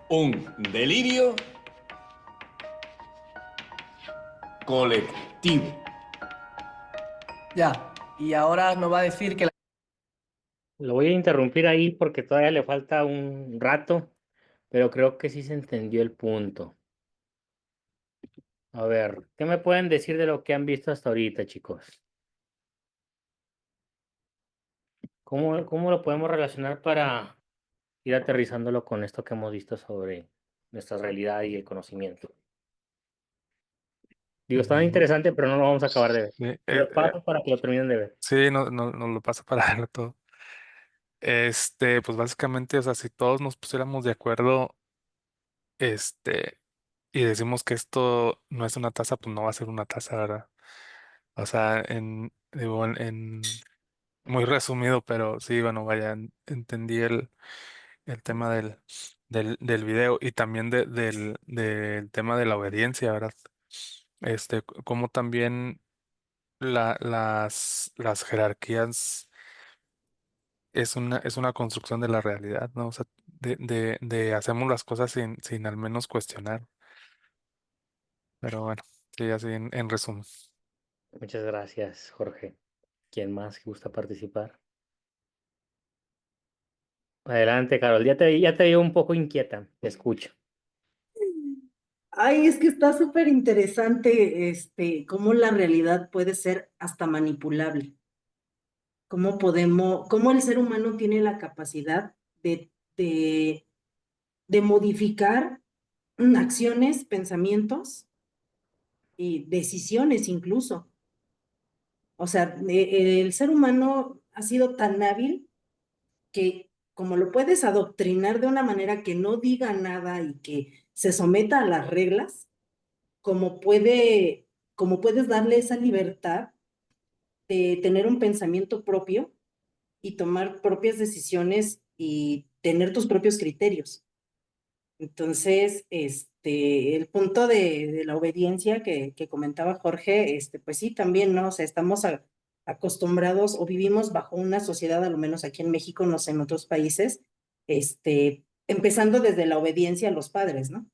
un delirio colectivo. Ya, y ahora nos va a decir que Lo voy a interrumpir ahí porque todavía le falta un rato, pero creo que sí se entendió el punto. A ver, ¿qué me pueden decir de lo que han visto hasta ahorita, chicos? ¿Cómo lo podemos relacionar para ir aterrizándolo con esto que hemos visto sobre nuestra realidad y el conocimiento? Digo, está interesante, pero no lo vamos a acabar de ver. Sí, Lo paso para que lo terminen de ver. sí, no lo paso para verlo todo. Pues básicamente, o sea, si todos nos pusiéramos de acuerdo, y decimos que esto no es una taza, pues no va a ser una taza, ¿verdad? O sea, digo, muy resumido, pero sí, bueno, vaya, entendí el tema del video y también del tema de la obediencia, ¿verdad? Como también las jerarquías es una construcción de la realidad, ¿no? O sea, de hacemos las cosas sin al menos cuestionar. Pero bueno, sí, así en resumen. Muchas gracias, Jorge. ¿Quién más gusta participar? Adelante, Carol. Ya te veo un poco inquieta. Te escucho. Ay, es que está súper interesante, cómo la realidad puede ser hasta manipulable. Cómo el ser humano tiene la capacidad de modificar acciones, pensamientos y decisiones incluso. O sea, el ser humano ha sido tan hábil que como lo puedes adoctrinar de una manera que no diga nada y que se someta a las reglas, como como puedes darle esa libertad de tener un pensamiento propio y tomar propias decisiones y tener tus propios criterios. Entonces, el punto de la obediencia que comentaba Jorge, pues sí, también, ¿no? O sea, estamos acostumbrados o vivimos bajo una sociedad, a lo menos aquí en México, no sé, en otros países, empezando desde la obediencia a los padres, ¿no?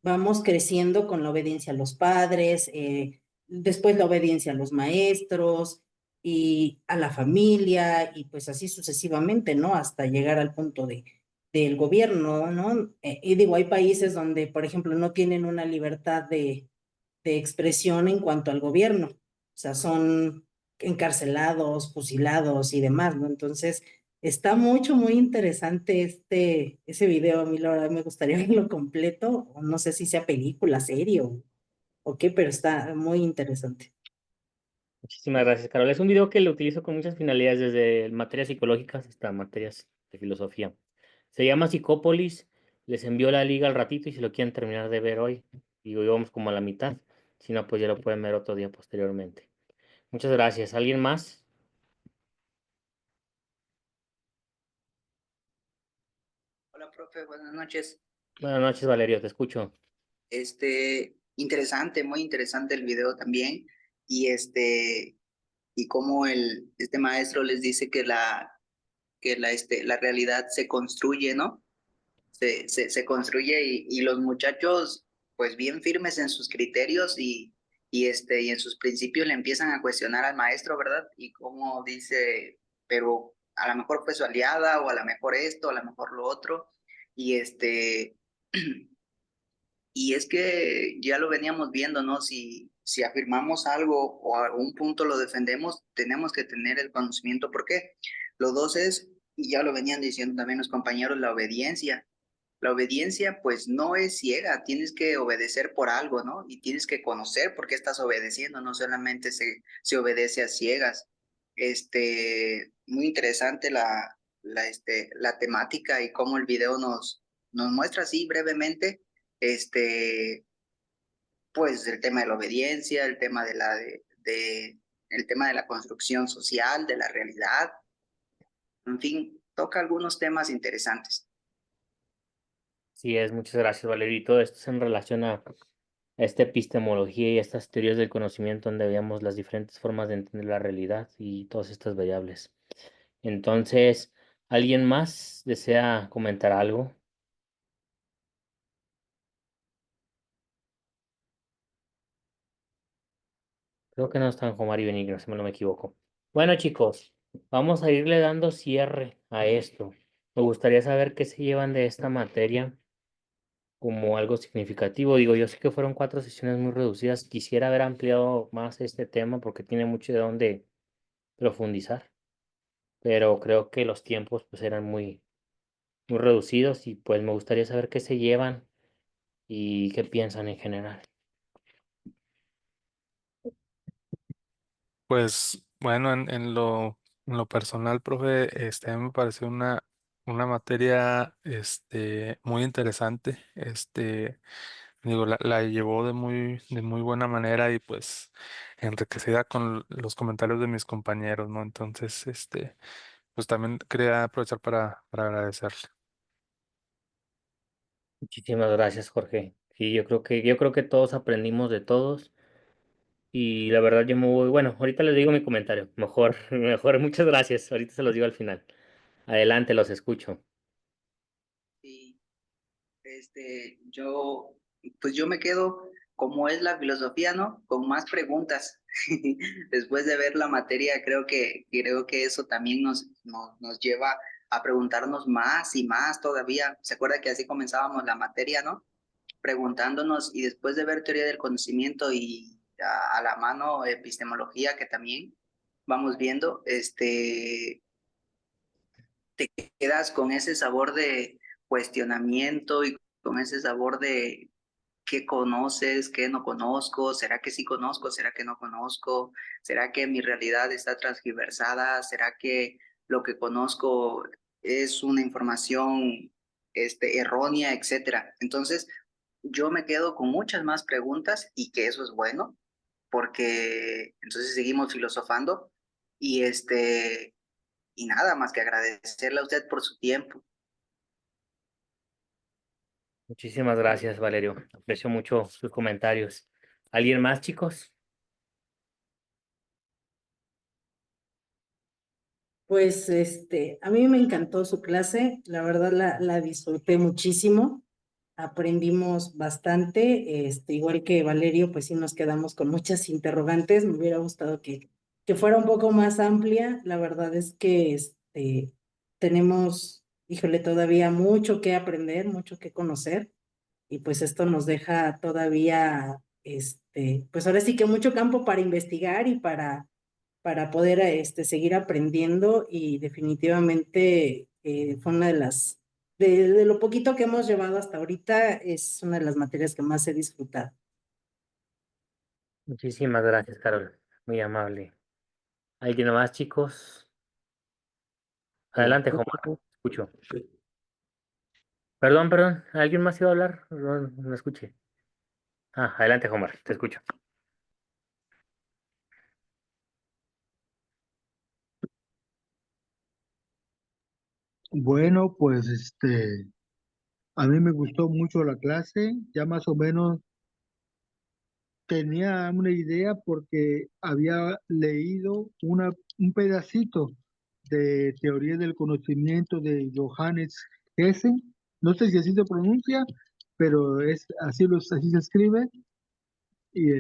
Vamos creciendo con la obediencia a los padres, después la obediencia a los maestros y a la familia y pues así sucesivamente, ¿no? Hasta llegar al punto del gobierno, ¿no? Y digo, hay países donde, por ejemplo, no tienen una libertad de expresión en cuanto al gobierno, o sea, son encarcelados, fusilados y demás, ¿no? Entonces, está muy interesante ese video. A mí la verdad me gustaría verlo completo, o no sé si sea película, serie o qué, pero está muy interesante. Muchísimas gracias, Carol. Es un video que lo utilizo con muchas finalidades, desde materias psicológicas hasta materias de filosofía. Se llama Psicópolis. Les envió la liga al ratito y si lo quieren terminar de ver hoy, digo, íbamos como a la mitad. Si no, pues ya lo pueden ver otro día posteriormente. Muchas gracias. ¿Alguien más? Hola, profe, buenas noches. Buenas noches, Valerio, te escucho. Interesante, muy interesante el video también. Y y cómo este maestro les dice que la realidad se construye, ¿no? Se construye y los muchachos, pues bien firmes en sus criterios y en sus principios le empiezan a cuestionar al maestro, ¿verdad? Y cómo dice, pero a lo mejor fue su aliada o a lo mejor esto, a lo mejor lo otro. Y Y es que ya lo veníamos viendo, ¿no? Si afirmamos algo o a un punto lo defendemos, tenemos que tener el conocimiento. ¿Por qué? Lo dos es, y ya lo venían diciendo también los compañeros, la obediencia. La obediencia, pues, no es ciega, tienes que obedecer por algo, ¿no? Y tienes que conocer por qué estás obedeciendo, no solamente se obedece a ciegas. Muy interesante la temática y cómo el video nos muestra así brevemente este, pues el tema de la obediencia, el tema el tema de la construcción social, de la realidad, en fin, toca algunos temas interesantes. Sí, muchas gracias, Valerio. Y todo esto es en relación a esta epistemología y estas teorías del conocimiento, donde veamos las diferentes formas de entender la realidad y todas estas variables. Entonces, ¿alguien más desea comentar algo? Creo que no están Juan Mario Benigno, si no me equivoco. Bueno, chicos, vamos a irle dando cierre a esto. Me gustaría saber qué se llevan de esta materia como algo significativo. Digo, yo sé que fueron 4 sesiones muy reducidas. Quisiera haber ampliado más este tema porque tiene mucho de dónde profundizar, pero creo que los tiempos pues eran muy reducidos y pues me gustaría saber qué se llevan y qué piensan en general. Pues bueno, en lo personal, profe, a mí me pareció una materia muy interesante. digo, la llevó de muy buena manera y pues enriquecida con los comentarios de mis compañeros, ¿no? Entonces, pues también quería aprovechar para agradecerle. Muchísimas gracias, Jorge. Sí, yo creo que todos aprendimos de todos y la verdad yo me voy, bueno, ahorita les digo mi comentario. Mejor, mejor, muchas gracias. Ahorita se los digo al final. Adelante, los escucho. Sí, pues yo me quedo, como es la filosofía, ¿no? Con más preguntas. Después de ver la materia, creo que eso también nos lleva a preguntarnos más y más todavía. ¿Se acuerda que así comenzábamos la materia, ¿no? Preguntándonos y después de ver teoría del conocimiento y a la mano epistemología que también vamos viendo, te quedas con ese sabor de cuestionamiento y con ese sabor de qué conoces, qué no conozco, será que sí conozco, será que no conozco, será que mi realidad está transgiversada, será que lo que conozco es una información errónea, etcétera. Entonces, yo me quedo con muchas más preguntas y que eso es bueno, porque entonces seguimos filosofando y y nada más que agradecerle a usted por su tiempo. Muchísimas gracias, Valerio. Aprecio mucho sus comentarios. ¿Alguien más, chicos? Pues a mí me encantó su clase, la verdad la disfruté muchísimo, aprendimos bastante, igual que Valerio, pues sí nos quedamos con muchas interrogantes, me hubiera gustado que fuera un poco más amplia, la verdad es que tenemos, híjole, todavía mucho que aprender, mucho que conocer, y pues esto nos deja todavía, pues ahora sí que mucho campo para investigar y para poder seguir aprendiendo y definitivamente fue una de de lo poquito que hemos llevado hasta ahorita, es una de las materias que más he disfrutado. Muchísimas gracias, Carol. Muy amable. ¿Alguien más, chicos? Adelante, Omar. Escucho. Perdón. ¿Alguien más iba a hablar? No escuché. Adelante, Omar. Te escucho. Bueno, pues a mí me gustó mucho la clase, ya más o menos tenía una idea porque había leído un pedacito de Teoría del Conocimiento de Johannes Hesse. No sé si así se pronuncia, pero así se escribe. Y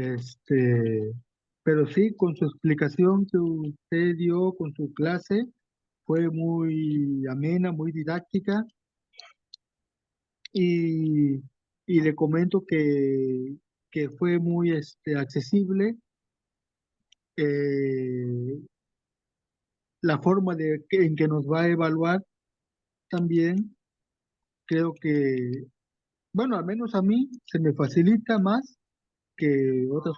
pero sí, con su explicación que usted dio, con su clase, fue muy amena, muy didáctica. Y, y le comento que fue muy accesible. eh, la forma en que nos va a evaluar también, creo que, bueno, al menos a mí se me facilita más que otras,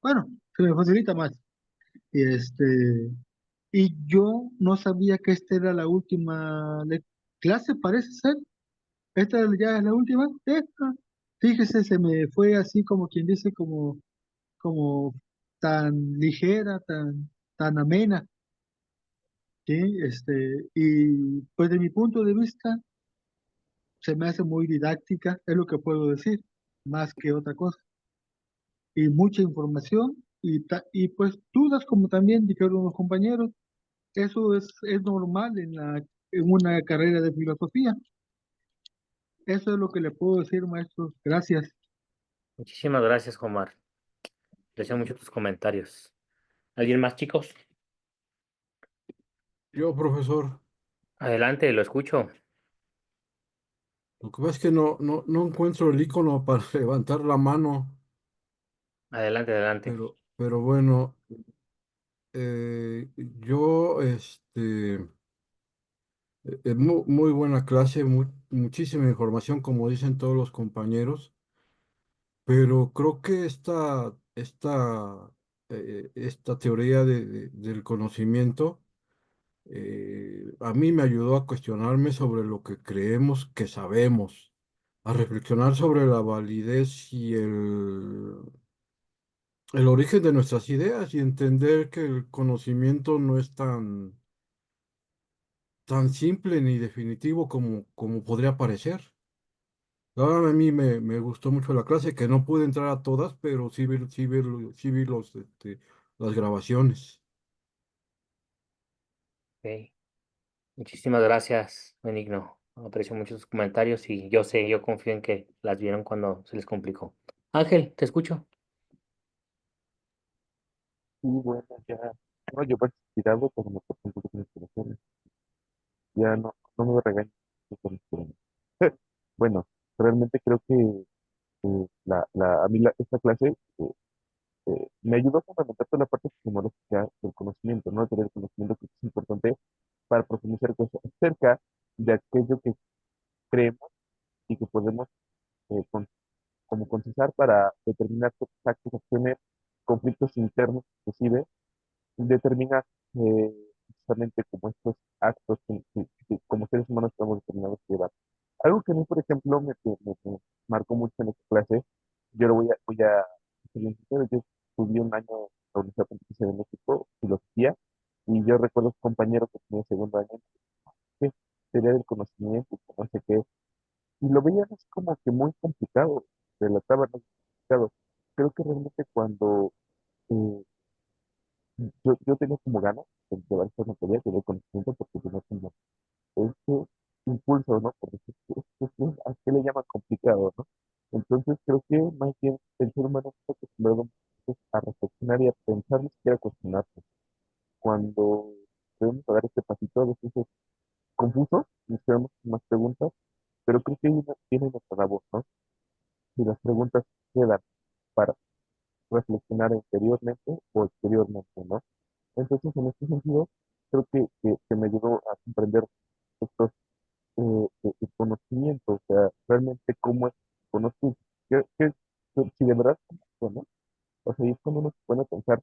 bueno, se me facilita más. Y y yo no sabía que esta era la última clase, parece ser. Esta ya es la última. Fíjese, se me fue así como quien dice, como tan ligera, tan amena. ¿Sí? Y pues de mi punto de vista se me hace muy didáctica, es lo que puedo decir, más que otra cosa. Y mucha información y pues dudas como también dijeron los compañeros, eso es normal en una carrera de filosofía. Eso es lo que le puedo decir, maestros. Gracias. Muchísimas gracias, Omar. Aprecio mucho tus comentarios. ¿Alguien más, chicos? Yo, profesor, Adelante, lo escucho. lo que pasa es que no encuentro el icono para levantar la mano, Adelante. pero bueno, yo, muy buena clase, muchísima información, como dicen todos los compañeros, pero creo que esta teoría del conocimiento a mí me ayudó a cuestionarme sobre lo que creemos que sabemos. a reflexionar sobre la validez y el origen de nuestras ideas y entender que el conocimiento no es tan simple ni definitivo como podría parecer. Ahora a mí me gustó mucho la clase, que no pude entrar a todas, pero sí vi las grabaciones. Ok. Muchísimas gracias, Benigno. Aprecio mucho sus comentarios y yo sé, yo confío en que las vieron cuando se les complicó. Ángel, te escucho. Sí, bueno, ya, no, yo participado, pero me corté un poquito de inspiración. Ya no me regañes con inspiración. Bueno, realmente creo que a mí esta clase me ayudó a fundamentar toda la parte epistemológica del conocimiento, ¿no? Tener conocimiento que es importante para profundizar cosas acerca de aquello que creemos y que podemos eh, con- como concisar para determinar ciertos actos, acciones, conflictos internos, inclusive, determinar justamente como estos actos que como seres humanos estamos determinados a llevar. Algo que a mí, por ejemplo, me marcó mucho en esta clase, yo lo voy a ser bien sincero, yo estudié un año en la Universidad Pontificia de México, filosofía, y yo recuerdo compañeros que tenía segundo año, que teoría del conocimiento, que no sé qué, y lo veían así como que muy complicado, relataban muy complicado. Creo que realmente cuando eh, yo tenía como ganas de llevar esta materia, de conocimiento, porque tenía como este impulso, ¿no? Por decir, ¿a qué le llaman complicado, no? Entonces creo que más bien el ser humano está acostumbrado a reflexionar y a pensar, ni siquiera a cuestionarse. Cuando debemos dar este pasito, a veces es confuso, nos quedamos con más preguntas, pero creo que ahí viene nuestra labor, ¿no? Si las preguntas quedan para reflexionar interiormente o exteriormente, ¿no? Entonces, en este sentido, creo que me ayudó a comprender estos conocimientos, o sea, realmente cómo es conozco, si de verdad es conozco, ¿no? O sea, y es cuando uno se pone a pensar,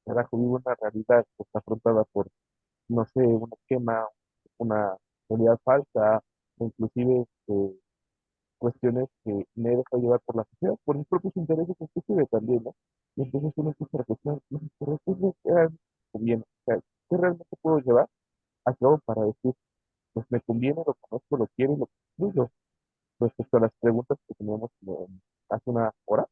carajo, vivo una realidad que está afrontada por, no sé, un esquema, una realidad falsa, o inclusive cuestiones que me he dejado llevar por la sociedad, por mis propios intereses, inclusive también, ¿no? Y entonces uno empieza a reflexionar, "No, pero ¿qué es lo que realmente conviene? O sea, ¿qué realmente puedo llevar a cabo para decir, pues me conviene, lo conozco, lo quiero y lo construyo? Respecto a las preguntas que teníamos hace una hora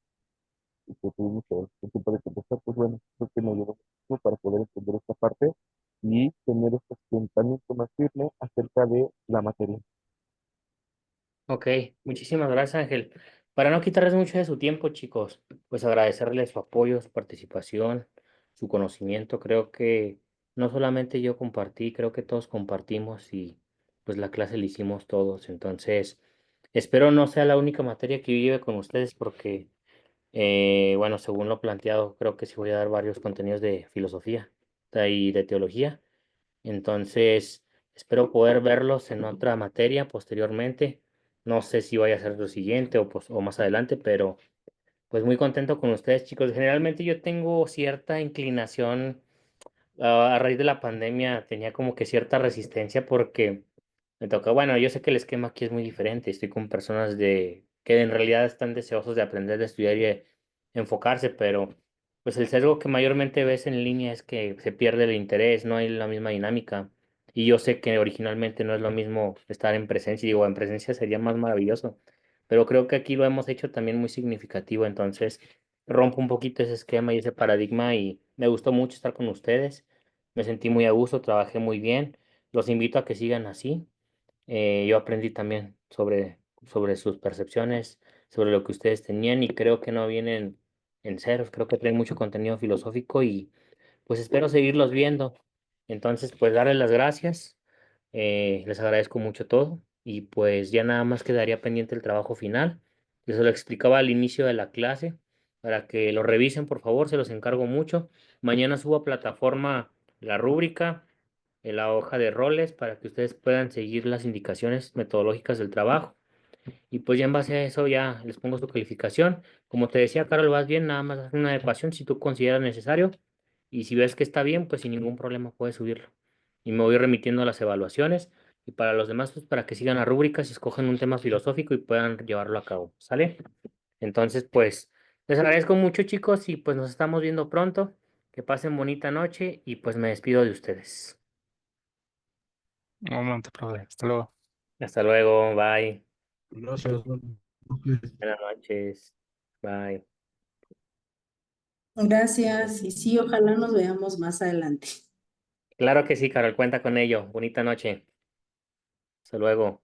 y que tuvimos el tiempo de contestar, pues bueno, creo que me ayudó mucho para poder entender esta parte y tener este asentamiento más firme acerca de la materia. Ok, muchísimas gracias, Ángel. Para no quitarles mucho de su tiempo, chicos, pues agradecerles su apoyo, su participación, su conocimiento. Creo que no solamente yo compartí, creo que todos compartimos y pues la clase la hicimos todos. Entonces, espero no sea la única materia que yo lleve con ustedes porque, bueno, según lo planteado, creo que sí voy a dar varios contenidos de filosofía y de teología. Entonces, espero poder verlos en otra materia posteriormente. No sé si vaya a ser lo siguiente o, pues, o más adelante, pero pues muy contento con ustedes, chicos. Generalmente yo tengo cierta inclinación, a raíz de la pandemia tenía como que cierta resistencia porque me toca, bueno, yo sé que el esquema aquí es muy diferente. Estoy con personas que en realidad están deseosos de aprender, de estudiar y de enfocarse, pero pues el sesgo que mayormente ves en línea es que se pierde el interés, no hay la misma dinámica. Y yo sé que originalmente no es lo mismo estar en presencia, digo, en presencia sería más maravilloso, pero creo que aquí lo hemos hecho también muy significativo, entonces rompo un poquito ese esquema y ese paradigma y me gustó mucho estar con ustedes. Me sentí muy a gusto, trabajé muy bien. Los invito a que sigan así. Yo aprendí también sobre sus percepciones, sobre lo que ustedes tenían y creo que no vienen en ceros. Creo que traen mucho contenido filosófico y pues espero seguirlos viendo. Entonces, pues darles las gracias. Les agradezco mucho todo y pues ya nada más quedaría pendiente el trabajo final. Yo se lo explicaba al inicio de la clase para que lo revisen, por favor, se los encargo mucho. Mañana subo a plataforma la rúbrica, en la hoja de roles para que ustedes puedan seguir las indicaciones metodológicas del trabajo. Y pues ya en base a eso ya les pongo su calificación. Como te decía, Carol, vas bien, nada más haz una adecuación si tú consideras necesario. Y si ves que está bien, pues sin ningún problema puedes subirlo. Y me voy remitiendo a las evaluaciones. y para los demás, pues para que sigan las rúbricas y escojan un tema filosófico y puedan llevarlo a cabo, ¿sale? Entonces, pues, les agradezco mucho, chicos, y pues nos estamos viendo pronto. Que pasen bonita noche y pues me despido de ustedes. No te preocupes. Hasta luego. Hasta luego, bye. Gracias. Buenas noches. Bye. Gracias, y sí, ojalá nos veamos más adelante. Claro que sí, Carol, cuenta con ello. Bonita noche. Hasta luego.